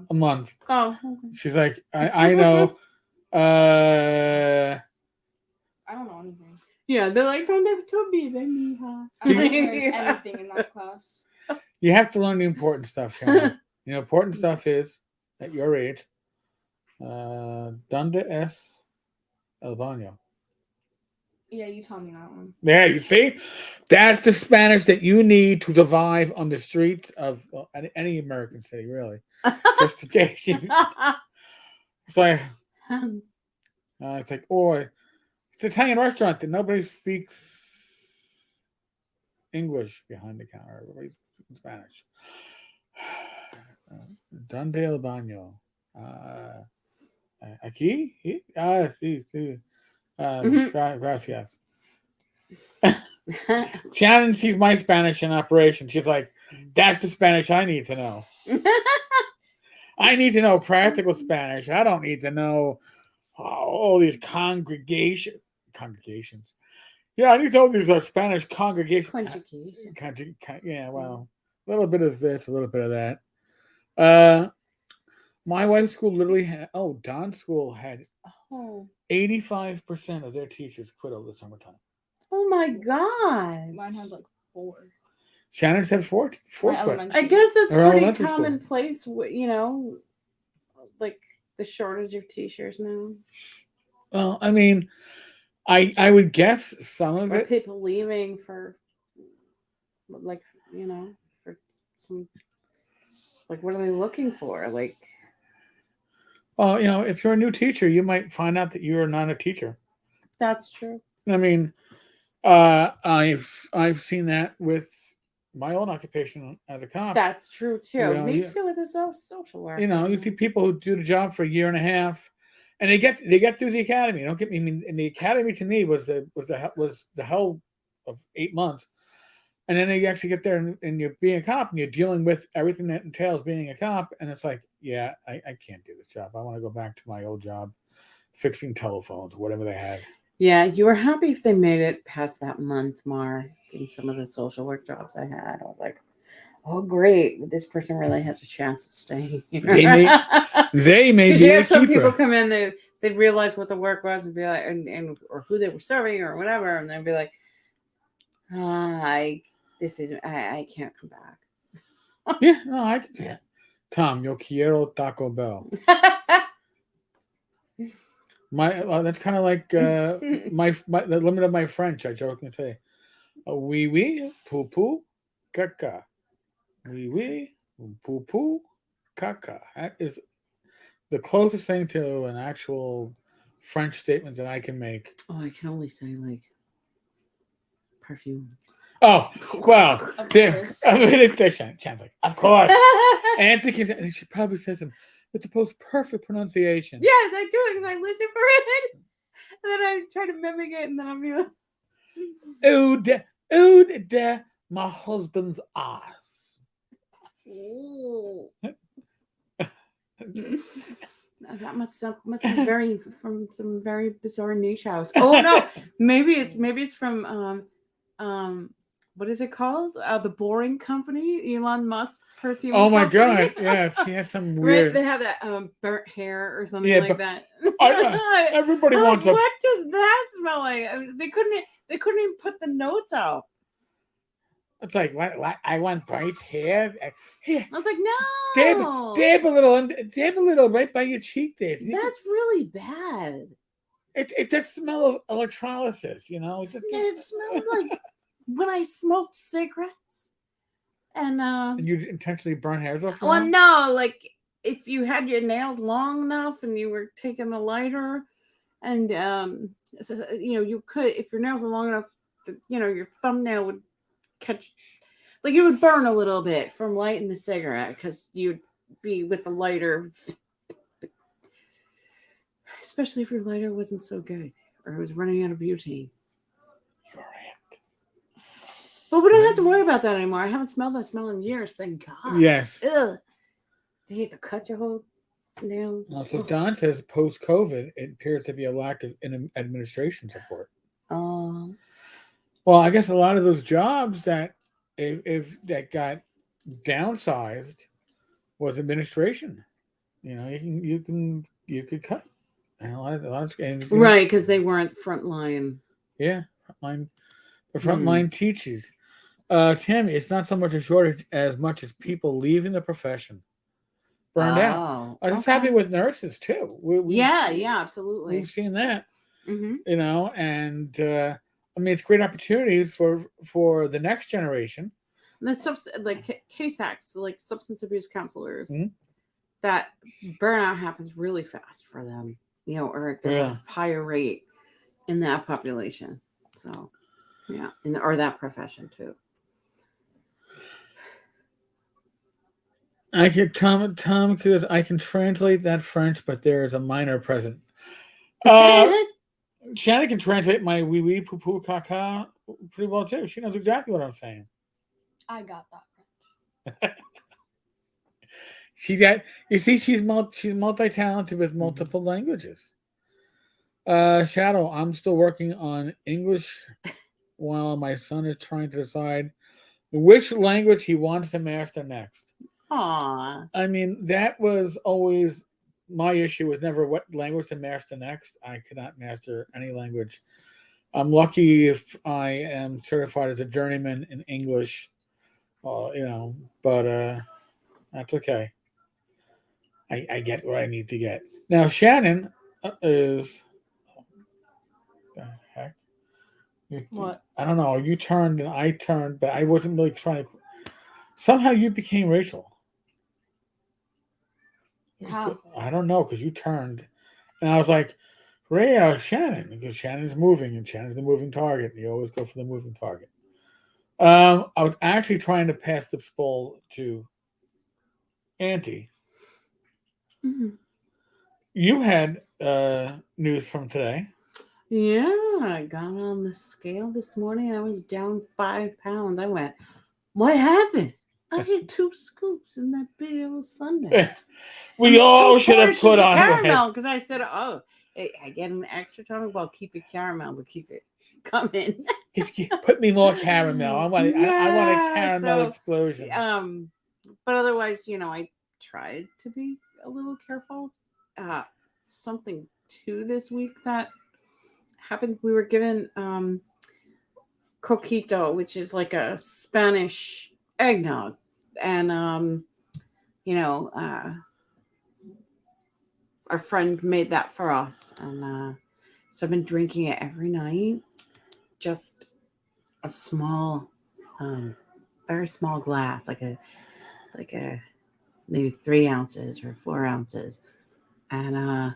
a month. Oh, okay. She's like, I know. I don't know anything. Yeah, they're like, ¿Dónde tú vive, mija? I don't learn anything in that class. You have to learn the important stuff, Shannon. Important stuff is, at your age, ¿Dónde es el baño? Yeah, you tell me that one. Yeah, you see? That's the Spanish that you need to survive on the streets of any American city, really. Just in case you... It's like, it's an Italian restaurant that nobody speaks English behind the counter. Everybody speaks Spanish. ¿Dónde el baño? Aquí? Sí. Gracias. Shannon sees my Spanish in operation. She's like, that's the Spanish I need to know. I need to know practical Spanish. I don't need to know all these congregations. Yeah, I need to know these Spanish congregations. Yeah, well, a little bit of this, a little bit of that. My wife's school literally had, Don's school had 85% of their teachers quit over the summertime. Oh my god! Mine had like 4. Shannon's had 4 quit. I guess that's pretty commonplace. Like the shortage of teachers now. Well, I mean, I would guess some of it. People leaving for, like, for some, like, what are they looking for? Like, well, if you're a new teacher, you might find out that you're not a teacher. That's true. I mean, I've seen that with my own occupation as a cop. That's true too. Me too with the social work. You see people who do the job for a year and a half, and they get through the academy. Don't get me. I mean, and the academy to me was the hell of 8 months, and then you actually get there and you're being a cop and you're dealing with everything that entails being a cop, and it's like, yeah, I can't do this job. I want to go back to my old job, fixing telephones, whatever they had. Yeah, you were happy if they made it past that month mark in some of the social work jobs I had. I was like, oh, great. This person really has a chance at staying here. They may be you have some people come in, they realize what the work was and be like, or who they were serving or whatever, and they'd be like, I can't come back. Yeah, no, I can see it. Tom, yo quiero Taco Bell. That's kind of like the limit of my French. I jokingly say, oui oui, poo poo, caca. Oui oui, poo poo, caca. That is the closest thing to an actual French statement that I can make. Oh, I can only say like perfume. Oh, well, Of there. course. Chance like, of course. Anthony can, and she probably says them with the most perfect pronunciation. Yes, I do because I listen for it, and then I try to mimic it, and then I'm like, Ood de my husband's ass. ooh. That must be very from some very bizarre niche house. Oh no, maybe it's from what is it called? The Boring Company, Elon Musk's perfume. Oh my company. God! Yes, he had some Right, weird. they have that burnt hair or something Yeah, like that. everybody I'm wants like, a. what does that smell like? I mean, they couldn't even put the notes out. It's like what? I want bright hair. Here, I was like, dab, no, dab a little right by your cheek there. that's really bad. It's that smell of electrolysis, you know. It smells like when I smoked cigarettes. And And you intentionally burn hairs off. your well, arm? no, like if you had your nails long enough and you were taking the lighter, and you could, if your nails were long enough, your thumbnail would catch, like it would burn a little bit from lighting the cigarette because you'd be with the lighter, especially if your lighter wasn't so good or it was running out of butane. You're right. But we don't have to worry about that anymore. I haven't smelled that smell in years, thank God. Yes. Ugh. Do you have to cut your whole nails? So Don says post-COVID, it appears to be a lack of administration support. Oh. Well, I guess a lot of those jobs that if that got downsized was administration. You know, you could cut. And a lot of Right, because they weren't frontline. Yeah, the frontline teaches. Tammy, it's not so much a shortage as much as people leaving the profession, burned out. It's happening with nurses too. Yeah, absolutely. We've seen that. Mm-hmm. You know, and I mean, it's great opportunities for the next generation. And then like CASACs, like substance abuse counselors, Mm-hmm. that burnout happens really fast for them. Or there's a higher rate in that population. So, yeah, or that profession too. I can Tom because I can translate that French, but there is a minor present. Shannon can translate my wee wee poo poo caca pretty well too. She knows exactly what I'm saying. I got that. She's multi-talented with multiple languages. Shadow, I'm still working on English while my son is trying to decide which language he wants to master next. Aww. I mean, that was always my issue, was never what language to master next. I could not master any language. I'm lucky if I am certified as a journeyman in English, but that's okay. I get what I need to get. Now, Shannon is... the heck? What? I don't know. You turned and I turned, but I wasn't really trying to... Somehow you became Rachel. How? I don't know, because you turned. And I was like, Shannon, because Shannon's moving, and Shannon's the moving target. You always go for the moving target. I was actually trying to pass the ball to Auntie. Mm-hmm. You had news from today. Yeah, I got on the scale this morning. I was down 5 pounds. I went, what happened? I had 2 scoops in that big old sundae. We all should have put on caramel because I said, oh, I get an extra tonic. Well, keep your caramel, but keep it coming. Put me more caramel. I want a caramel explosion. But otherwise, I tried to be a little careful. Something too this week that happened. We were given coquito, which is like a Spanish eggnog, and our friend made that for us, and so I've been drinking it every night. Just a small, very small glass, like a maybe 3 ounces or 4 ounces, and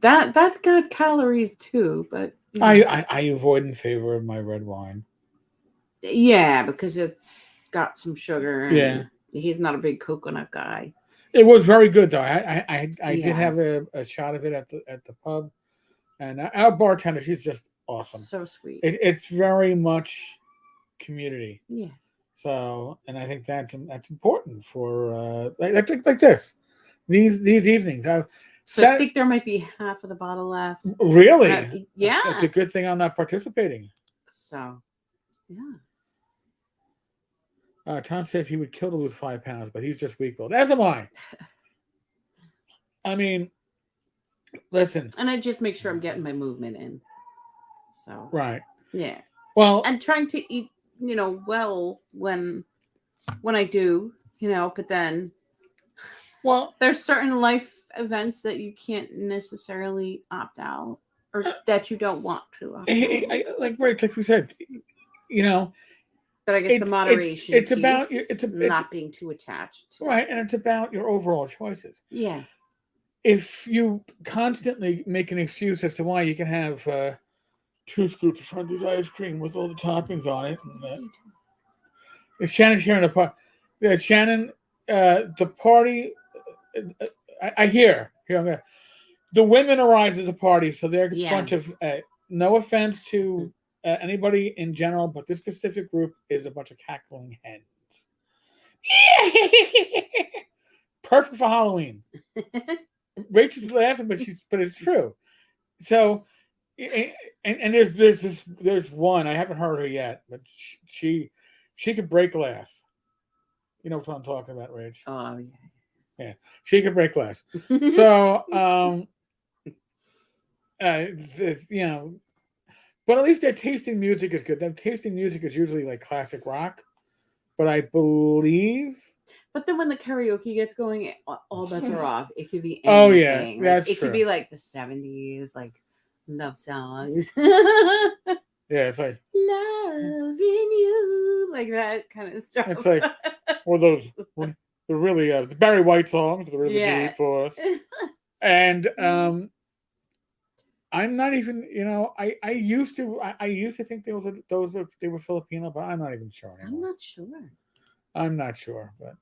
that's good calories too. But I avoid in favor of my red wine. yeah, because it's got some sugar. And Yeah. he's not a big coconut guy. It was very good though. I did Yeah. have a shot of it at the pub, and our bartender, she's just awesome. So sweet. It's very much community. Yes. So, and I think that's important for like this, these evenings. So I think there might be half of the bottle left. Really? Yeah. It's a good thing I'm not participating. So, yeah. Tom says he would kill to lose 5 pounds, but he's just weak-willed. As am I. I mean, listen. And I just make sure I'm getting my movement in. So. Right. Yeah. Well. And trying to eat, well when I do, but then. Well, there's certain life events that you can't necessarily opt out, or that you don't want to opt out. Like we said, But I guess the moderation. It's about not being too attached. Right, and it's about your overall choices. Yes. If you constantly make an excuse as to why you can have 2 scoops of French's ice cream with all the toppings on it, if Shannon's here in the party, Shannon, the party. I hear. The women arrived at the party, so they're a bunch of. No offense to anybody in general, but this specific group is a bunch of cackling hens. Perfect for Halloween. Rachel's laughing, but it's true. So, and there's one, I haven't heard her yet, but she could break glass. You know what I'm talking about, Rach? Oh yeah. Yeah, she could break glass. So, but at least their tasting music is good. Their tasting music is usually like classic rock, but I believe. But then when the karaoke gets going, all bets are off. It could be anything. Oh yeah, that's it true. Could be like the 70s, like love songs. Yeah, it's like loving you, like that kind of stuff. It's like or those the really the Barry White songs, the really deep for us. And I'm not even, I used to think they were Filipino, but I'm not even sure anymore. I'm not sure, but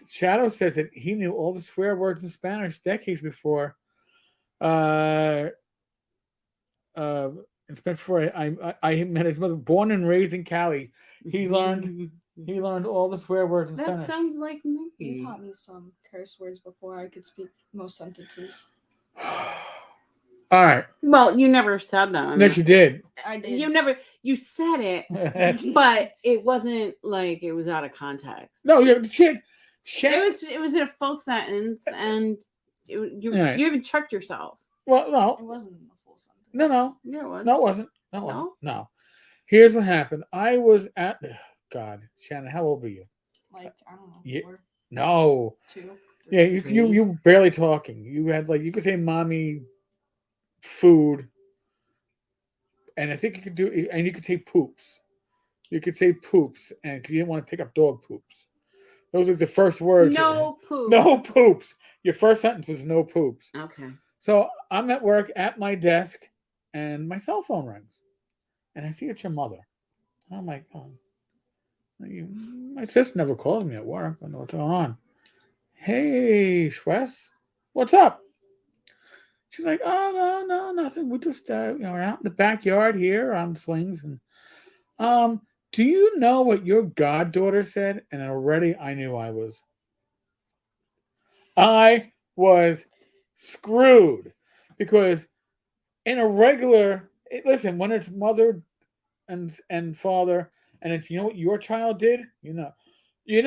Shadow says that he knew all the swear words in Spanish decades before. Before I met his mother, born and raised in Cali. He learned all the swear words in Spanish. That sounds like me. He taught me some curse words before I could speak most sentences. All right. Well, you never said them. Yes, you did. I did. You said it, but it wasn't like it was out of context. No, it was in a full sentence, and you even checked yourself. Well, no, it wasn't a full sentence. No, yeah, it was. No, it wasn't. No. Here's what happened. I was at God, Shannon. How old were you? Like I don't know. 4? No. 2. 3. Yeah, you were barely talking. You had you could say mommy, food, and I think you could do, and you could say poops. You could say poops, and you didn't want to pick up dog poops. Those were the first words. No poops. No poops. Your first sentence was no poops. Okay. So I'm at work at my desk, and my cell phone rings, and I see it's your mother. I'm like, oh, my sister never calls me at work. I don't know what's going on. Hey, Schwess, what's up? She's like, oh, no, nothing. We just, we're out in the backyard here on swings. And, do you know what your goddaughter said? And already I knew I was screwed, because in a regular, listen, when it's mother and father, and it's, what your child did, you know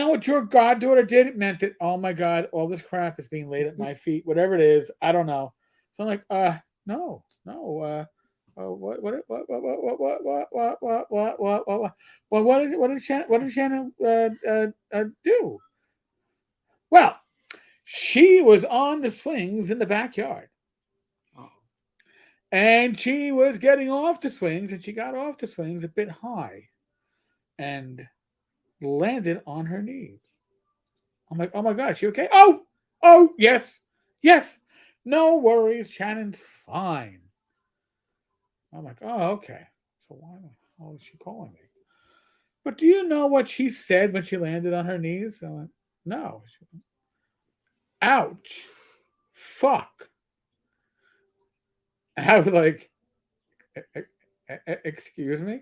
what your goddaughter did? It meant that, oh my God, all this crap is being laid at my feet, whatever it is, I don't know. So I'm like, no, Oh, well, what did Shannon do? Well, she was on the swings in the backyard, Oh. and she was getting off the swings, and she got off the swings a bit high, and landed on her knees. I'm like, oh my gosh, you okay? Oh, yes, no worries, Shannon's fine. I'm like, oh, okay. So why the hell is she calling me? But do you know what she said when she landed on her knees? I went, no. She went, ouch. Fuck. And I was like, excuse me?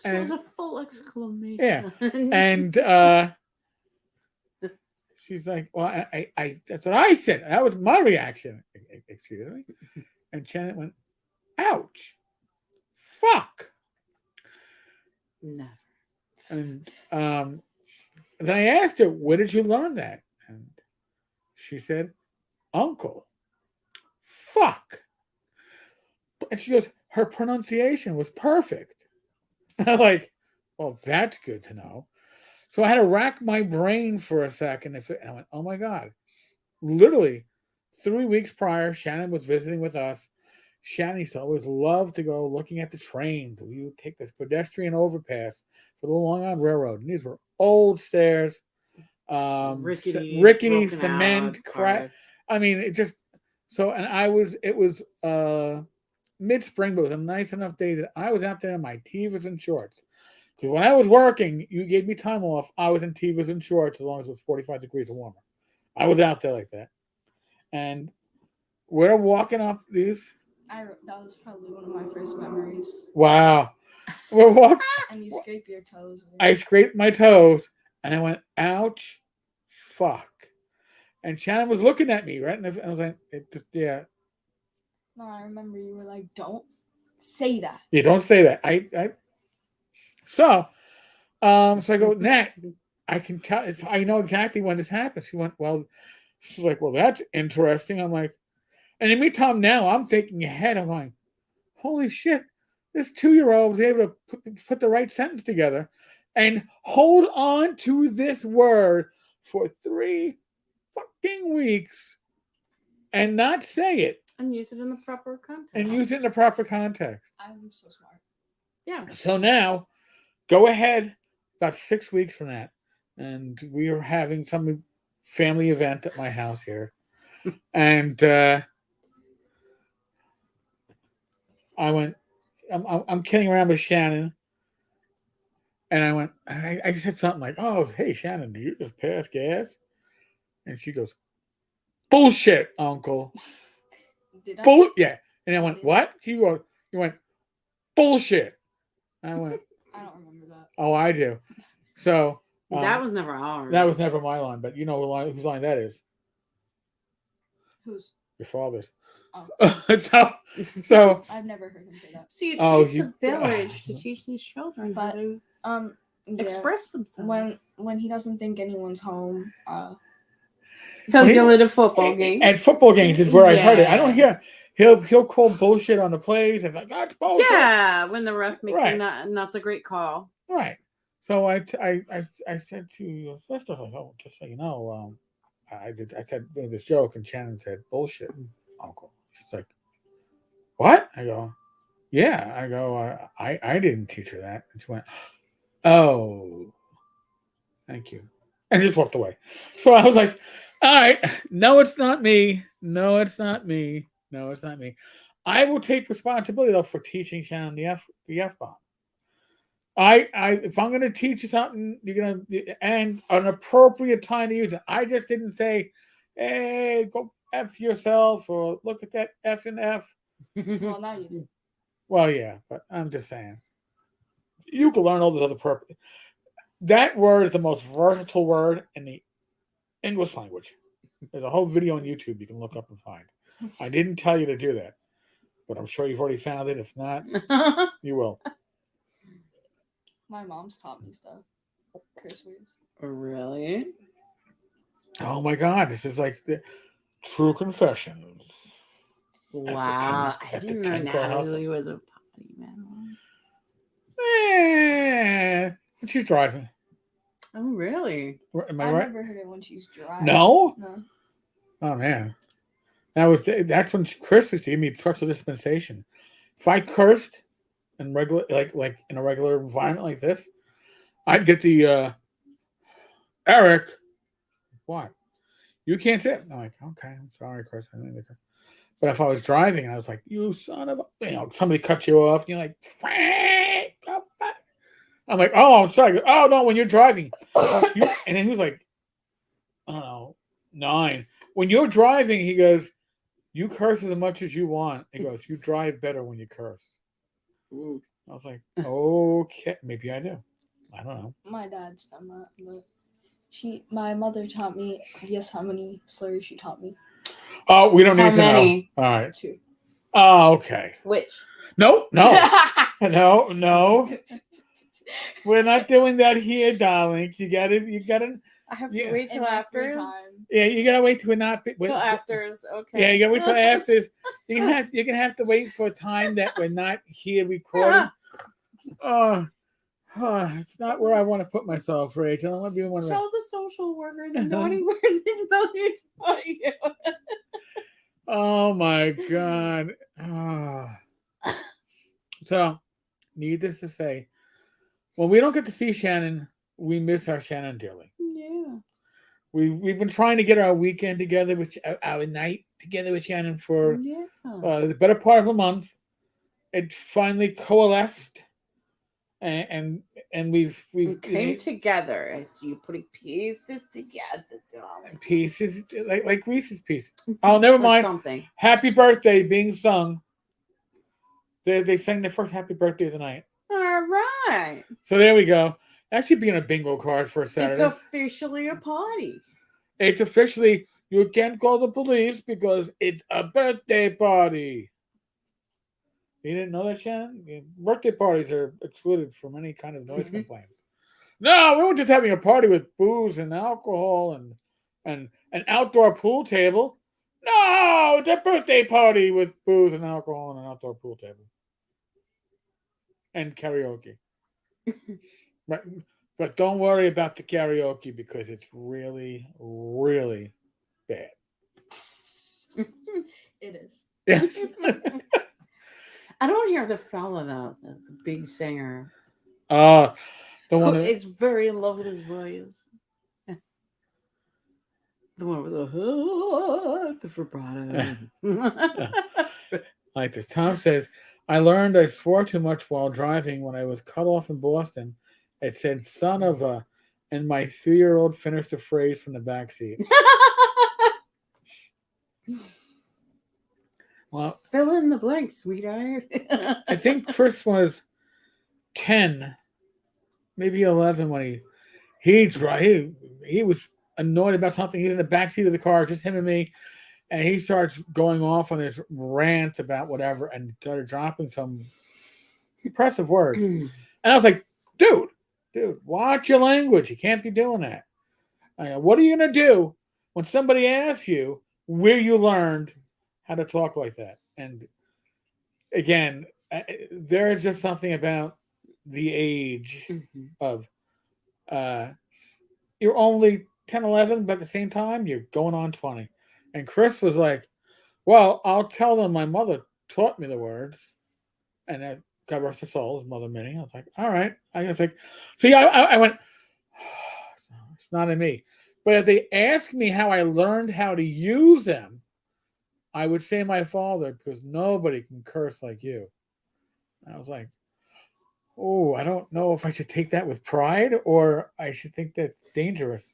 So it was a full exclamation. Yeah. And she's like, well, I that's what I said. That was my reaction. Excuse me? And Janet went, ouch. Fuck. Never. And then I asked her, where did you learn that? And she said, uncle. Fuck. And she goes, her pronunciation was perfect. And I'm like, well, that's good to know. So I had to rack my brain for a second. And I went, oh my God. Literally 3 weeks prior, Shannon was visiting with us. Shannon used to always love to go looking at the trains. We would take this pedestrian overpass for the Long Island Railroad. And these were old stairs, rickety cement, crap. I mean, it just, so, and it was mid-spring, but it was a nice enough day that I was out there in my Tevas and shorts. Because when I was working, you gave me time off, I was in Tevas and shorts as long as it was 45 degrees or warmer. I was out there like that. And we're walking up these. That was probably one of my first memories. Wow. We're walking. And you scrape your toes. I scraped my toes and I went, ouch, fuck. And Shannon was looking at me, right? And I was like, yeah. No, I remember you were like, don't say that. Yeah, don't say that. So I go, Nat, I can tell, I know exactly when this happened. She went, well, she's like, well, that's interesting. I'm like, and in the meantime, now I'm thinking ahead. I'm going, holy shit, this 2-year-old was able to put the right sentence together and hold on to this word for 3 fucking weeks and not say it. And use it in the proper context. I'm so smart. Yeah. So now, go ahead about 6 weeks from that. And we are having some family event at my house here. And I went, I'm kidding around with Shannon. And I went, I said something like, oh, hey, Shannon, did you just pass gas? And she goes, bullshit, uncle. Did I? Yeah. And I went, what? You went, bullshit. I went, I don't remember that. oh, I do. So. That was never ours. That was never my line, but you know whose line that is. Whose? Your father's. Oh. so I've never heard him say that. See, it takes a village to teach these children but, how to express themselves. When he doesn't think anyone's home, he'll yell at a football game. At football games is where I heard it. I don't hear he'll call bullshit on the plays and like, that's bullshit. Yeah, when the ref makes a not so great call. Right. So I said to your sister, like, oh, just so you know, I said this joke, and Shannon said, bullshit, uncle. She's like, what? I go, yeah. I go, I didn't teach her that. And she went, oh, thank you. And just walked away. So I was like, all right, no, it's not me. No, it's not me. No, it's not me. I will take responsibility, though, for teaching Shannon the F-bomb. If I'm going to teach you something, you're going to, and an appropriate time to use it. I just didn't say, hey, go F yourself, or look at that F and F. Well, now you do. Well, yeah, but I'm just saying. You can learn all this other purpose. That word is the most versatile word in the English language. There's a whole video on YouTube you can look up and find. I didn't tell you to do that, but I'm sure you've already found it. If not, you will. My mom's taught me stuff. Curse words. Really? Oh my God, this is like the true confessions. Wow. I at the didn't know Tenkar house. Natalie was a potty man. But she's driving. Oh, really? Am I I've right? never heard it when she's dry. No? No. Oh, man. That's when Chris used to give me such a dispensation. If I cursed in regular, like in a regular environment like this, I'd get the Eric. What? You can't say it. I'm like, okay, I'm sorry, Chris. I didn't mean to curse. But if I was driving and I was like, you son of a, somebody cut you off, and you're like, I'm like, oh, I'm sorry. Oh no, when you're driving, and then he was like, I don't know, 9. When you're driving, he goes, you curse as much as you want. He goes, you drive better when you curse. Mm. I was like, okay, maybe I do. I don't know. My dad's done that, but my mother taught me. Guess how many slurs she taught me? Oh, we don't How need to many? know. All right. 2. Oh, okay. Which? No. We're not doing that here, darling. You gotta. I have to Yeah. wait till In my after. free time. Yeah, you gotta wait till not. Till afters. Okay. Yeah, you gotta wait till after. You're gonna have to wait for a time that we're not here recording. It's not where I want to put myself, Rach. I don't want to be one of Tell the social worker the naughty words about you taught you. Oh my god. So, needless to say, when we don't get to see Shannon, we miss our Shannon dearly. Yeah. We've been trying to get our weekend together with our night together with Shannon for the better part of a month. It finally coalesced, and we've came together as you putting pieces together, darling. Pieces like Reese's Pieces. Oh, never mind. Something. Happy birthday being sung. They sang the first happy birthday of the night. All right. So there we go. That should be on a bingo card for Saturday. It's officially a party. It's officially, you can't call the police because it's a birthday party. You didn't know that, Shannon? Birthday parties are excluded from any kind of noise complaints. No, we were just having a party with booze and alcohol and an outdoor pool table. No, it's a birthday party with booze and alcohol and an outdoor pool table. And karaoke. But don't worry about the karaoke because it's really, really bad. It is. Yes. I don't hear the fella though, the big singer. The one that, is very in love with his voice. The one with the vibrato. like this. Tom says, I learned I swore too much while driving when I was cut off in Boston. It said son of a, and my 3-year-old finished the phrase from the back seat. Well, fill in the blank, sweetheart. I think Chris was 10, maybe 11 when he was annoyed about something. He's in the back seat of the car, just him and me, and he starts going off on this rant about whatever and started dropping some impressive words. And I was like, dude, watch your language. You can't be doing that. What are you going to do when somebody asks you where you learned how to talk like that? And again, there is just something about the age of you're only 10, 11, but at the same time, you're going on 20. And Chris was like, well, I'll tell them my mother taught me the words. And that, God rest her soul, his mother Minnie. I was like, all right. I was like, see, I went, it's not in me. But if they ask me how I learned how to use them, I would say my father, because nobody can curse like you. And I was like, oh, I don't know if I should take that with pride or I should think that's dangerous.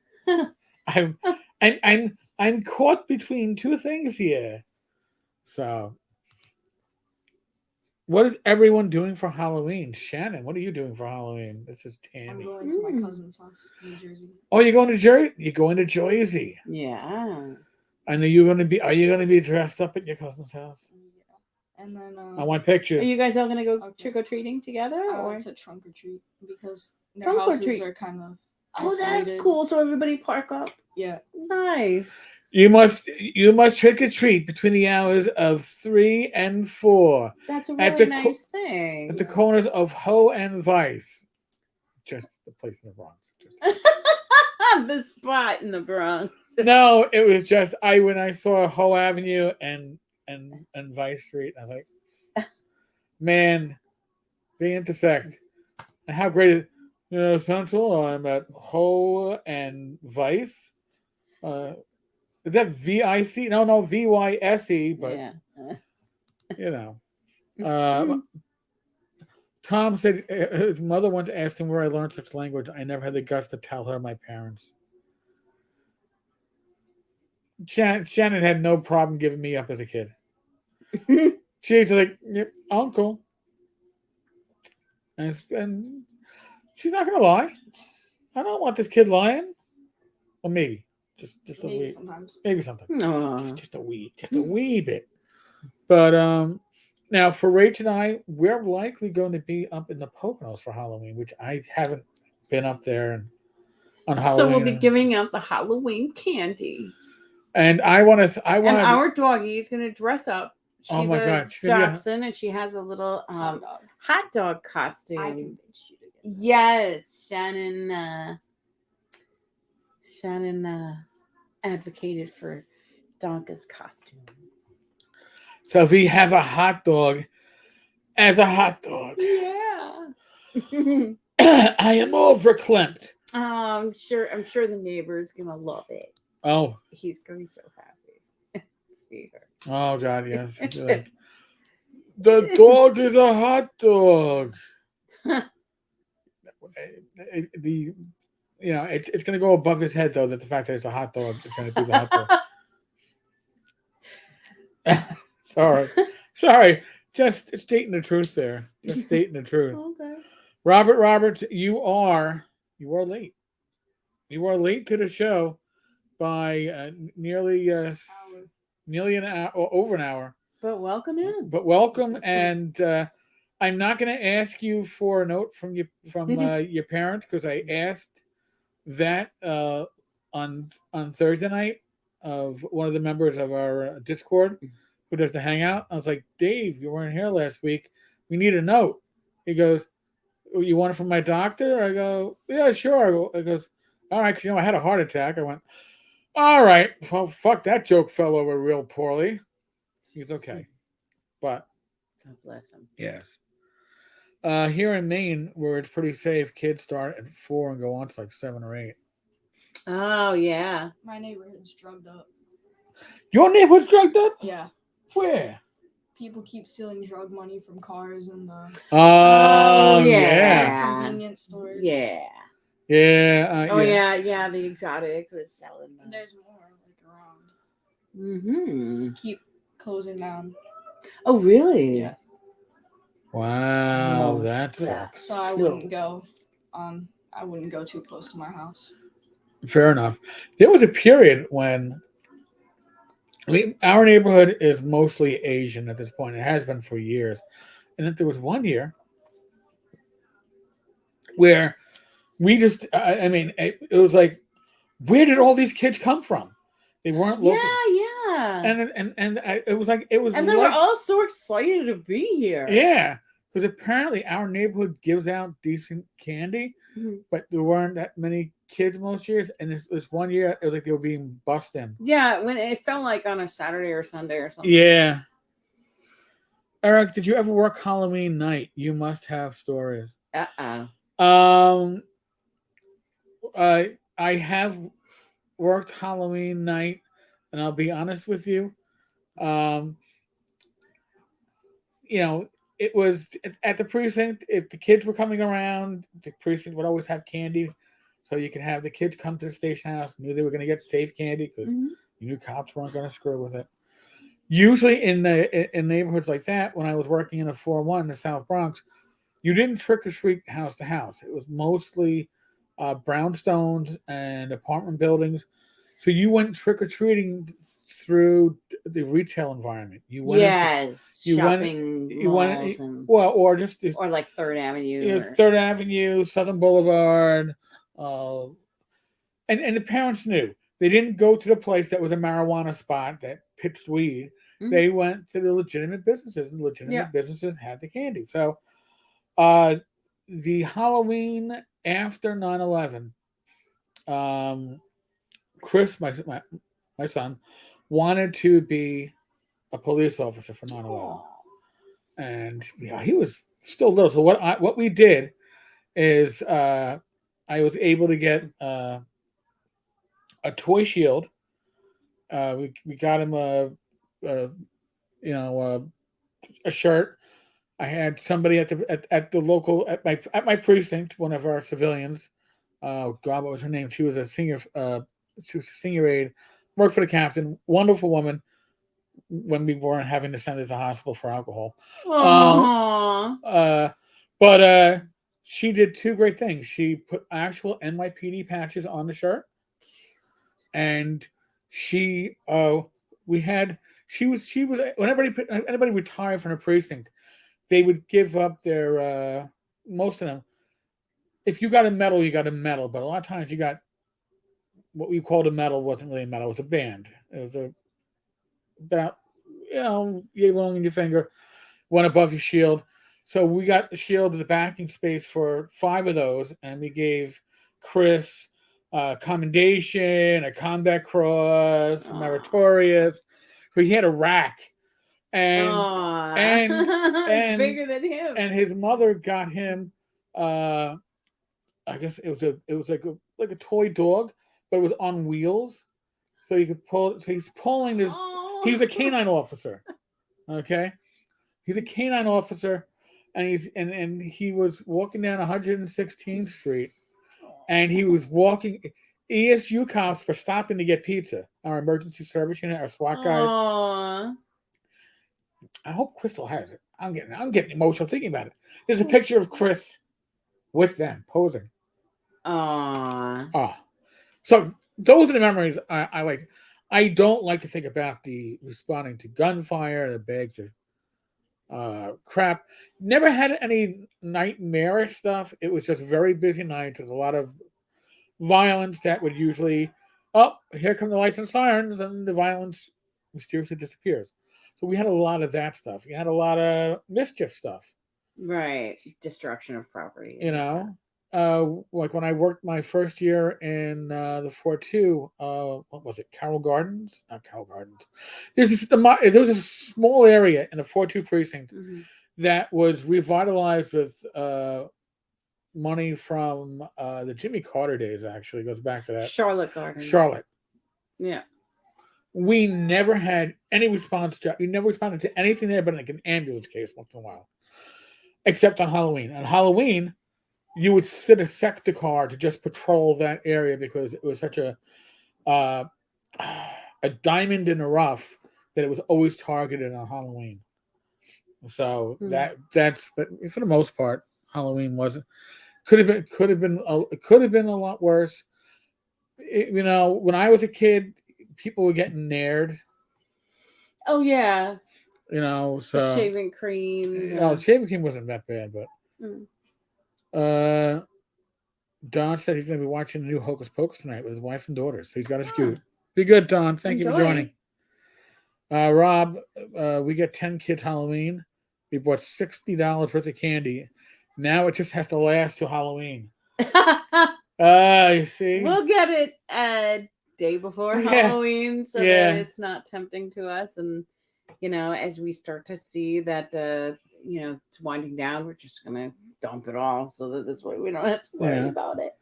I'm caught between two things here. So, what is everyone doing for Halloween? Shannon, what are you doing for Halloween? This is Tammy. I'm going to my cousin's house in New Jersey. Oh, you're going to Jersey? You're going to Jersey. Yeah. And are you going to be dressed up at your cousin's house? Yeah. And then I want pictures. Are you guys all gonna go trick or treating together, or it's a trunk or treat because their houses are kind of isolated. Oh, that's cool. So everybody park up. Yeah. Nice. You must trick or treat between the hours of 3 and 4 That's a At really the co- nice thing. at the corners of Ho and Vice. Just the place in the Bronx. The spot in the Bronx. No, it was just when I saw Ho Avenue and Vice Street, I was like, man, they intersect. And how great is Central? I'm at Ho and Vice. Is that VIC? No, VYSE, but Yeah. you know. Tom said his mother once asked him where I learned such language. I never had the guts to tell her my parents. Shannon had no problem giving me up as a kid. She was like, yep, uncle. And she's not going to lie. I don't want this kid lying. Well, maybe. Just a Maybe wee. sometimes. Maybe sometimes. No. Just a wee bit. But now for Rach and I, we're likely going to be up in the Poconos for Halloween, which I haven't been up there on Halloween. So we'll be giving out the Halloween candy. And I want to. And our doggie is going to dress up. She's Oh my a God, she's gonna be a- dachshund, and she has a little Hot dog. hot dog I costume. convinced you to get that. Yes, Shannon advocated for Donka's costume. So we have a hot dog as a hot dog. Yeah. I am overclamped. I'm sure the neighbor's gonna love it. Oh. He's gonna be so happy to see her. Oh God, yes. Like, the dog is a hot dog. It's going to go above his head though that the fact that it's a hot dog is going to do the hot dog. Sorry, just stating the truth there. Just stating the truth. Okay. Robert Roberts, you are late. You are late to the show by nearly an hour or over an hour. But welcome in. Welcome, and I'm not going to ask you for a note from your parents because I asked that on Thursday night of one of the members of our Discord who does the hangout. I was like, Dave, you weren't here last week. We need a note. He goes, you want it from my doctor? I go, yeah, sure. He goes, all right, because I had a heart attack. I went, all right. Well, fuck, that joke fell over real poorly. He's okay. But God bless him. yes. Here in Maine, where it's pretty safe, kids start at 4 and go on to like 7 or 8. Oh yeah. My neighborhood's drugged up. Your neighborhood's drugged up? Yeah. Where? People keep stealing drug money from cars and Oh, yeah. yeah. convenience stores. Yeah. Yeah. Yeah. The exotic was selling them. There's more like around. Mm-hmm. Keep closing down. Oh really? Yeah. Wow, Oh, that yeah. sucks. So I wouldn't go. I wouldn't go too close to my house. Fair enough. There was a period when our neighborhood is mostly Asian at this point. It has been for years. And then there was one year where we just, it was like, where did all these kids come from? They weren't local. Yeah. And it was like, And they were all so excited to be here. Yeah. Because apparently our neighborhood gives out decent candy, but there weren't that many kids most years. And this one year, it was like they were being bussed in. Yeah, when it felt like on a Saturday or Sunday or something. Yeah. Eric, did you ever work Halloween night? You must have stories. I have worked Halloween night, and I'll be honest with you. It was at the precinct. If the kids were coming around, the precinct would always have candy, so you could have the kids come to the station house. Knew they were going to get safe candy because you knew cops weren't going to screw with it. Usually in neighborhoods like that, when I was working in a 4-1 in the South Bronx, you didn't trick or treat house to house. It was mostly brownstones and apartment buildings. So you went trick or treating through the retail environment. You went shopping malls or like Third Avenue, Third Avenue, Southern Boulevard, and the parents knew They didn't go to the place that was a marijuana spot that pitched weed. Mhm. They went to the legitimate businesses, and legitimate Yeah. businesses had the candy. So, the Halloween after 9/11, Chris, my son, wanted to be a police officer for 9/11, and he was still little. So what we did is I was able to get a toy shield. We got him a you know a shirt. I had somebody at the local at my precinct, one of our civilians. God, what was her name? She was a senior. She was a senior aide. Worked for the captain. Wonderful woman. When we weren't having to send her to the hospital for alcohol. Aww. But she did two great things. She put actual NYPD patches on the shirt, and we had she was when anybody retired from a precinct, they would give up their most of them. If you got a medal, you got a medal, but a lot of times you got what we called a medal wasn't really a medal; it was a band. It was about yay long in your finger, one above your shield. So we got the shield as the backing space for 5 of those, and we gave Chris commendation, a combat cross, meritorious. So he had a rack, and Aww. and It's bigger than him. and his mother got him. I guess it was like a toy dog, but it was on wheels, so you could pull. So he's pulling this. He's a canine officer. Okay, he's a canine officer, and he was walking down 116th Street, and he was walking. ESU cops were stopping to get pizza. Our emergency service unit, our SWAT guys. Aww. I hope Crystal has it. I'm getting emotional thinking about it. There's a picture of Chris with them posing. Aww. So those are the memories I like. I don't like to think about the responding to gunfire, the bags of crap. Never had any nightmarish stuff. It was just very busy nights with a lot of violence that would usually, here come the lights and sirens, and the violence mysteriously disappears. So we had a lot of that stuff. We had a lot of mischief stuff. Right. Destruction of property. Like when I worked my first year in the 4-2, what was it? Carroll Gardens? Not Carroll Gardens. There was a small area in the 4-2 precinct that was revitalized with money from the Jimmy Carter days. Actually, it goes back to that. Charlotte Garden. Charlotte. Yeah. We never had any response to. We never responded to anything there, but like an ambulance case once in a while, except on Halloween. On Halloween, you would sit a sector car to just patrol that area because it was such a diamond in the rough that it was always targeted on Halloween. So that's but for the most part, Halloween wasn't. Could have been a lot worse. When I was a kid, people were getting nared. Oh yeah. So the shaving cream. Shaving cream wasn't that bad, but Don said he's going to be watching the new Hocus Pocus tonight with his wife and daughters. So he's got a scoot. Be good, Don. Thank you for joining. Rob, we get 10 kids Halloween. We bought $60 worth of candy. Now it just has to last till Halloween. You see? We'll get it a day before Halloween so that it's not tempting to us. And, as we start to see that, it's winding down, we're just going to dump it all so that this way we don't have to worry about it.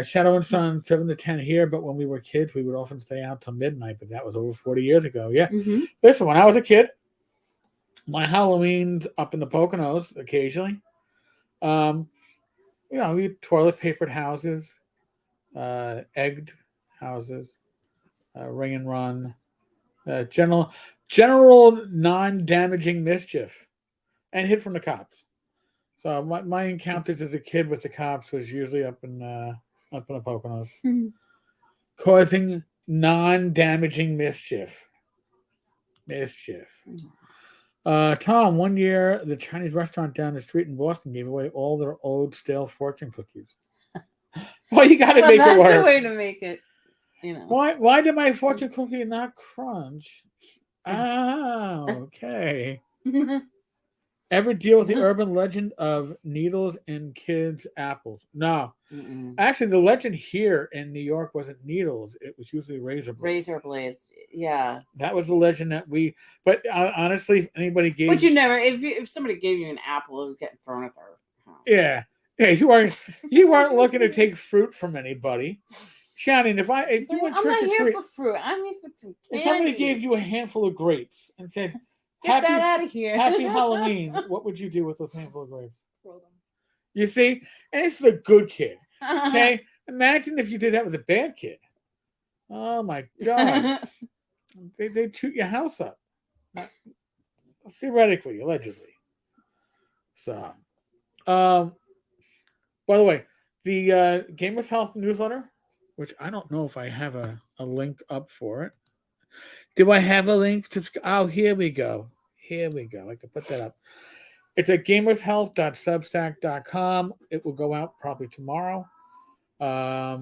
Shadow and Son, 7 to 10 here, but when we were kids, we would often stay out till midnight, but that was over 40 years ago. Yeah. Listen, when I was a kid, my Halloween's up in the Poconos occasionally. We toilet papered houses, egged houses, ring and run, general non-damaging mischief, and hid from the cops. So my encounters as a kid with the cops was usually up in the Poconos, causing non-damaging mischief. Tom, one year the Chinese restaurant down the street in Boston gave away all their old stale fortune cookies. Well, you got to make it work. That's the way to make it. You know. Why did my fortune cookie not crunch? Oh, okay. Ever deal with the urban legend of needles in kids' apples? No. Mm-mm. Actually, the legend here in New York wasn't needles. It was usually razor blades. Razor blades. Yeah. That was the legend that we. But honestly, if anybody gave. But you never, if somebody gave you an apple, it was getting thrown at their house. Yeah. You weren't looking to take fruit from anybody. Shannon, if you went I'm trick not or here treat, for fruit. I'm here for some candy. if somebody gave you a handful of grapes and said, Get that out of here. Happy Halloween, what would you do with those handful of grapes? Throw them. You see? And this is a good kid. Okay? Imagine if you did that with a bad kid. Oh my God. They'd shoot your house up. Theoretically, allegedly. So, by the way, the Gamers Health newsletter, which I don't know if I have a link up for it. Do I have a link to? Oh, here we go. Here we go. I can put that up. It's at gamershealth.substack.com. It will go out probably tomorrow. Oh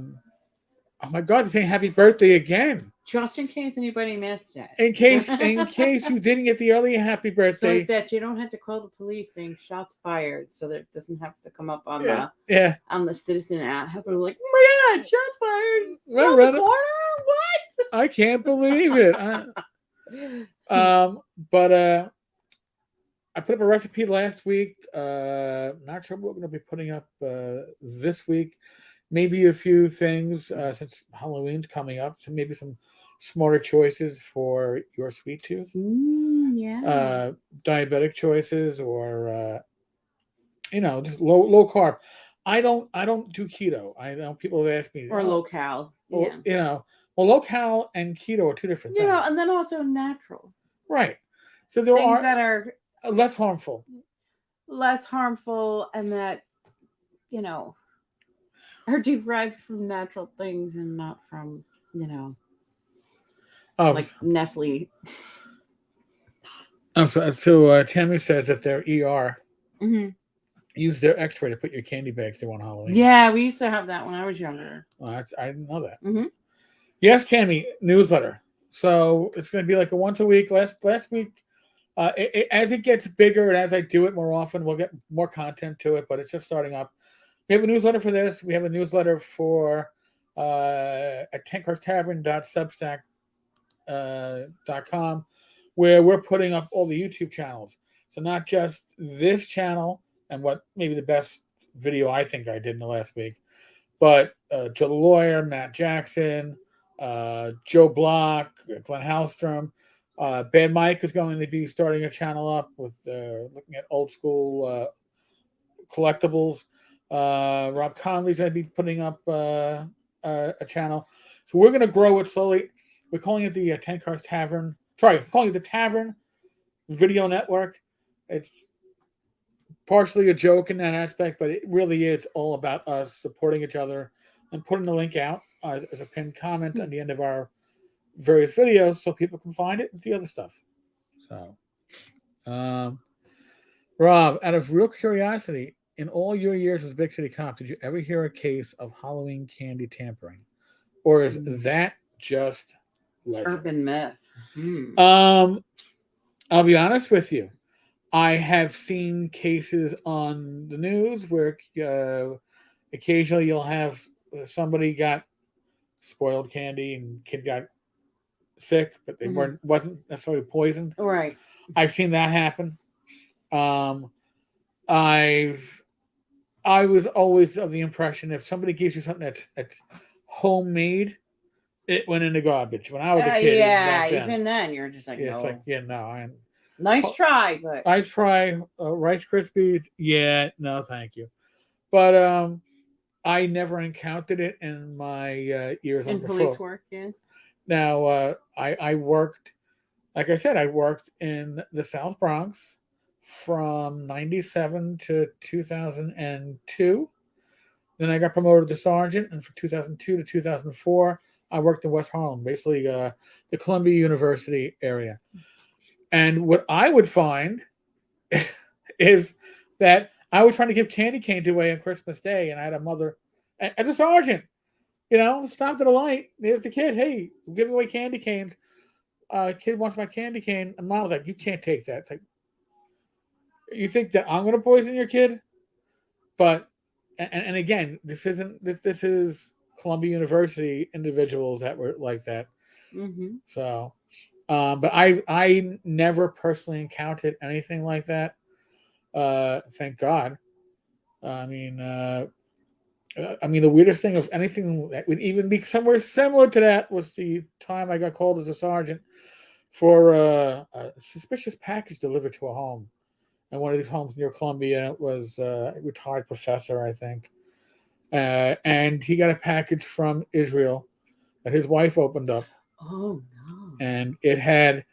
my God, they're saying happy birthday again. Just in case anybody missed it. In case you didn't get the early happy birthday. So that you don't have to call the police saying shots fired, so that it doesn't have to come up on on the citizen app. People are like, oh my God, shots fired. Around the corner? What? I can't believe it. But I put up a recipe last week. Not sure what we're going to be putting up this week. Maybe a few things since Halloween's coming up. So maybe some smarter choices for your sweet tooth. Yeah. Diabetic choices or just low carb. I don't do keto. I know people have asked me. Or low cal. Yeah. Low cal and keto are two different things. And then also natural. Right. So there things are that are less harmful. And that, are derived from natural things and not from, like Nestle. So Tammy says that their ER Mm-hmm. use their X-ray to put your candy bag through on Halloween. Yeah, we used to have that when I was younger. I didn't know that. Mm-hmm. Yes, Tammy, newsletter. So it's going to be like a once a week. Last week, as it gets bigger and as I do it more often, we'll get more content to it. But it's just starting up. We have a newsletter for this. We have a newsletter for at tenkarstavern.substack.com where we're putting up all the YouTube channels. So not just this channel and what maybe the best video I think I did in the last week, but Joe the Lawyer, Matt Jackson, Joe Block, Glenn Hallstrom. Bad Mike is going to be starting a channel up with looking at old school collectibles. Rob Conley's going to be putting up a channel. So we're going to grow it slowly. We're calling it the Tenkar's Tavern. Sorry, calling it the Tavern Video Network. It's partially a joke in that aspect, but it really is all about us supporting each other and putting the link out as a pinned comment at the end of our various videos so people can find it and see other stuff. So, Rob, out of real curiosity, in all your years as a big city cop, did you ever hear a case of Halloween candy tampering? Or is that just legend? Urban myth. I'll be honest with you. I have seen cases on the news where occasionally you'll have somebody got spoiled candy and kid got sick, but they wasn't necessarily poisoned. Right. I've seen that happen. I was always of the impression if somebody gives you something that's homemade, it went in the garbage. When I was a kid, even then you're just like, no. It's like, no. Nice try, but Rice Krispies. Yeah, no, thank you. But I never encountered it in my years on patrol. Police work. Yeah. Now I worked, like I said, I worked in the South Bronx from 97 to 2002. Then I got promoted to sergeant, and from 2002 to 2004, I worked in West Harlem, basically the Columbia University area. And what I would find is that I was trying to give candy canes away on Christmas Day, and I had a mother as a sergeant. stopped at a light. There's the kid. Hey, we're giving away candy canes. Kid wants my candy cane. And mom was like, you can't take that. It's like, you think that I'm going to poison your kid? But, and again, this is Columbia University individuals that were like that. Mm-hmm. So, but I never personally encountered anything like that. Thank God. I mean, the weirdest thing of anything that would even be somewhere similar to that was the time I got called as a sergeant for a suspicious package delivered to a home. And one of these homes near Columbia, it was a retired professor, I think. And he got a package from Israel that his wife opened up. Oh no! And it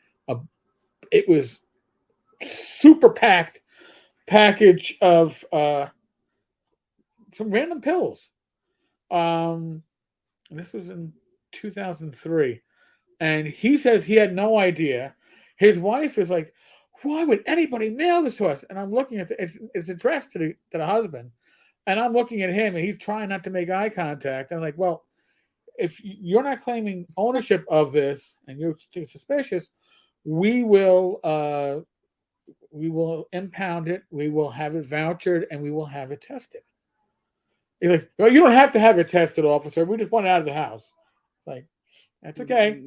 was super packed package of some random pills. This was in 2003. And he says he had no idea. His wife is like, why would anybody mail this to us? And I'm looking at it's addressed to the husband. And I'm looking at him and he's trying not to make eye contact. I'm like, well, if you're not claiming ownership of this and you're suspicious, we will impound it, we will have it vouchered, and we will have it tested. He's like, well, you don't have to have it tested, officer. We just want it out of the house. Like, that's okay.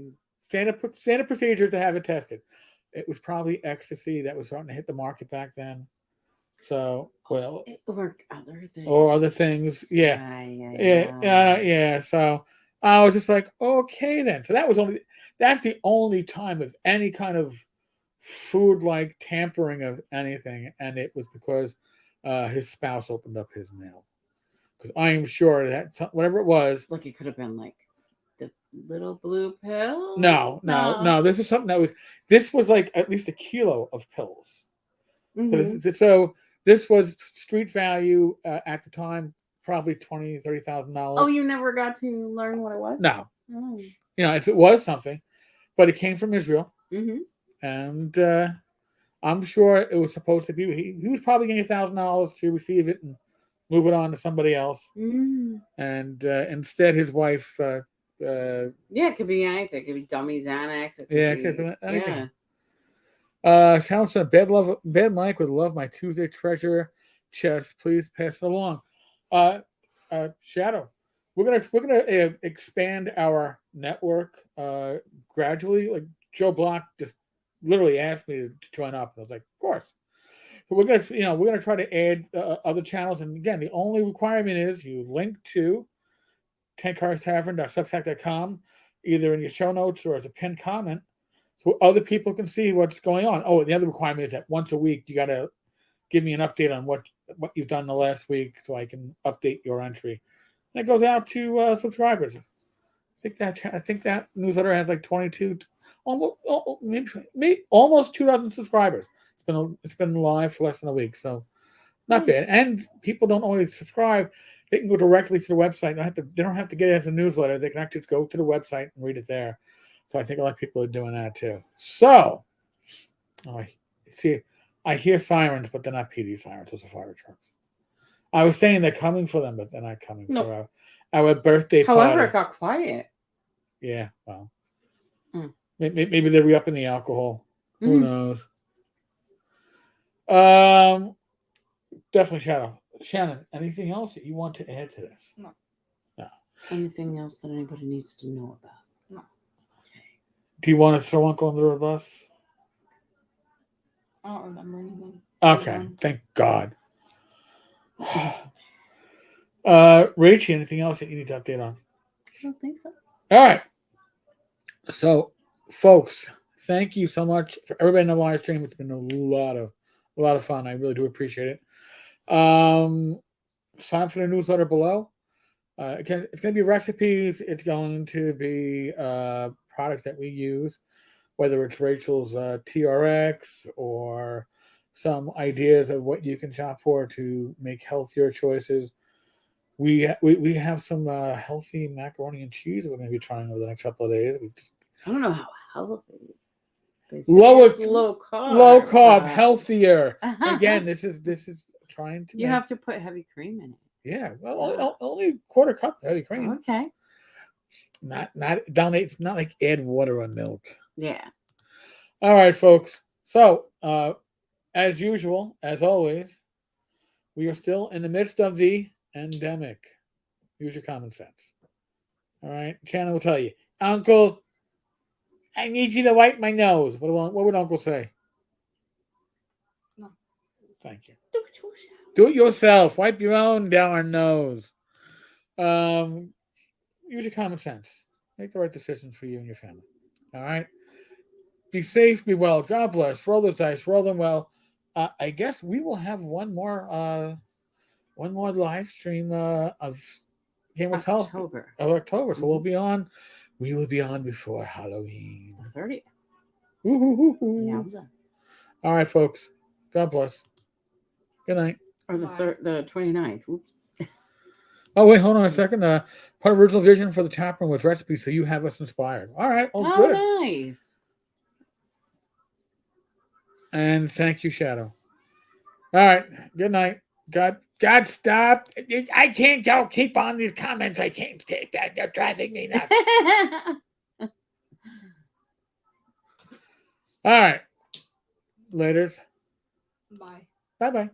Standard procedures to have it tested. It was probably ecstasy that was starting to hit the market back then. So, well, or other things. Or other things, yeah. So I was just like, okay, then. So that's the only time of any kind of food-like tampering of anything, and it was because his spouse opened up his mail. Because I am sure that whatever it was, like it could have been like the little blue pill. No. This is something this was like at least a kilo of pills. Mm-hmm. So this was street value at the time, probably $20,000-$30,000. Oh, you never got to learn what it was? No. Oh. If it was something, but it came from Israel, and I'm sure it was supposed to be. He was probably getting $1,000 to receive it and move it on to somebody else, and instead his wife. It could be anything. It could be dummy Xanax. It could be anything. Shannon said, Bad Mike would love my Tuesday treasure chest. Please pass it along. Shadow, we're gonna expand our network gradually. Like Joe Block just literally asked me to join up, and I was like, of course. So we're gonna try to add other channels, and again, the only requirement is you link to tenkarstavern.substack.com either in your show notes or as a pinned comment, so other people can see what's going on. Oh, the other requirement is that once a week you got to give me an update on what you've done the last week, so I can update your entry. And it goes out to subscribers. I think that newsletter has like 22, maybe almost 2,000 subscribers. It's been live for less than a week, so not bad. And people don't always subscribe. They can go directly to the website. They don't have to get it as a newsletter. They can actually just go to the website and read it there. So I think a lot of people are doing that too. So, I hear sirens, but they're not PD sirens. Those are fire trucks. I was saying they're coming for them, but they're not coming for our birthday party. However, it got quiet. Yeah, well. Maybe they're re-upping the alcohol. Who knows? Definitely Shadow. Shannon, anything else that you want to add to this? No. Anything else that anybody needs to know about? No. Okay. Do you want to throw Uncle under the bus? I don't remember anything. Okay, thank God. Rach, anything else that you need to update on? I don't think so. All right. So, folks, thank you so much for everybody in the live stream. It's been a lot of fun. I really do appreciate it. Sign up for the newsletter below. Again, it's going to be recipes. It's going to be products that we use, whether it's Rachel's TRX or some ideas of what you can shop for to make healthier choices. We have some healthy macaroni and cheese we're going to be trying over the next couple of days. I don't know how healthy. Low carb, but... healthier. Again, this is trying to. You have to put heavy cream in it. Yeah, well, only quarter cup heavy cream. Okay. Not donate. It's not like add water on milk. Yeah. All right, folks. So, as usual, as always, we are still in the midst of the endemic. Use your common sense. All right, Shannon will tell you, Uncle, I need you to wipe my nose. What would Uncle say? No. Thank you. Do it yourself. Do it yourself. Wipe your own darn nose. Use your common sense. Make the right decisions for you and your family. All right. Be safe. Be well. God bless. Roll those dice. Roll them well. I guess we will have one more live stream of Game of Health October. of October. So Mhm. we will be on before Halloween. The 30th. Woo-hoo-hoo-hoo. Yeah. All right, folks. God bless. Good night. Or the Bye. the 29th. Oops. Oh, wait, hold on a second. Part of original vision for the tap room was recipes, so you have us inspired. All right. Oh, good. Nice. And thank you, Shadow. All right. Good night. God, stop. I can't go keep on these comments. I can't take that. They're driving me nuts. All right. Laters. Bye. Bye-bye.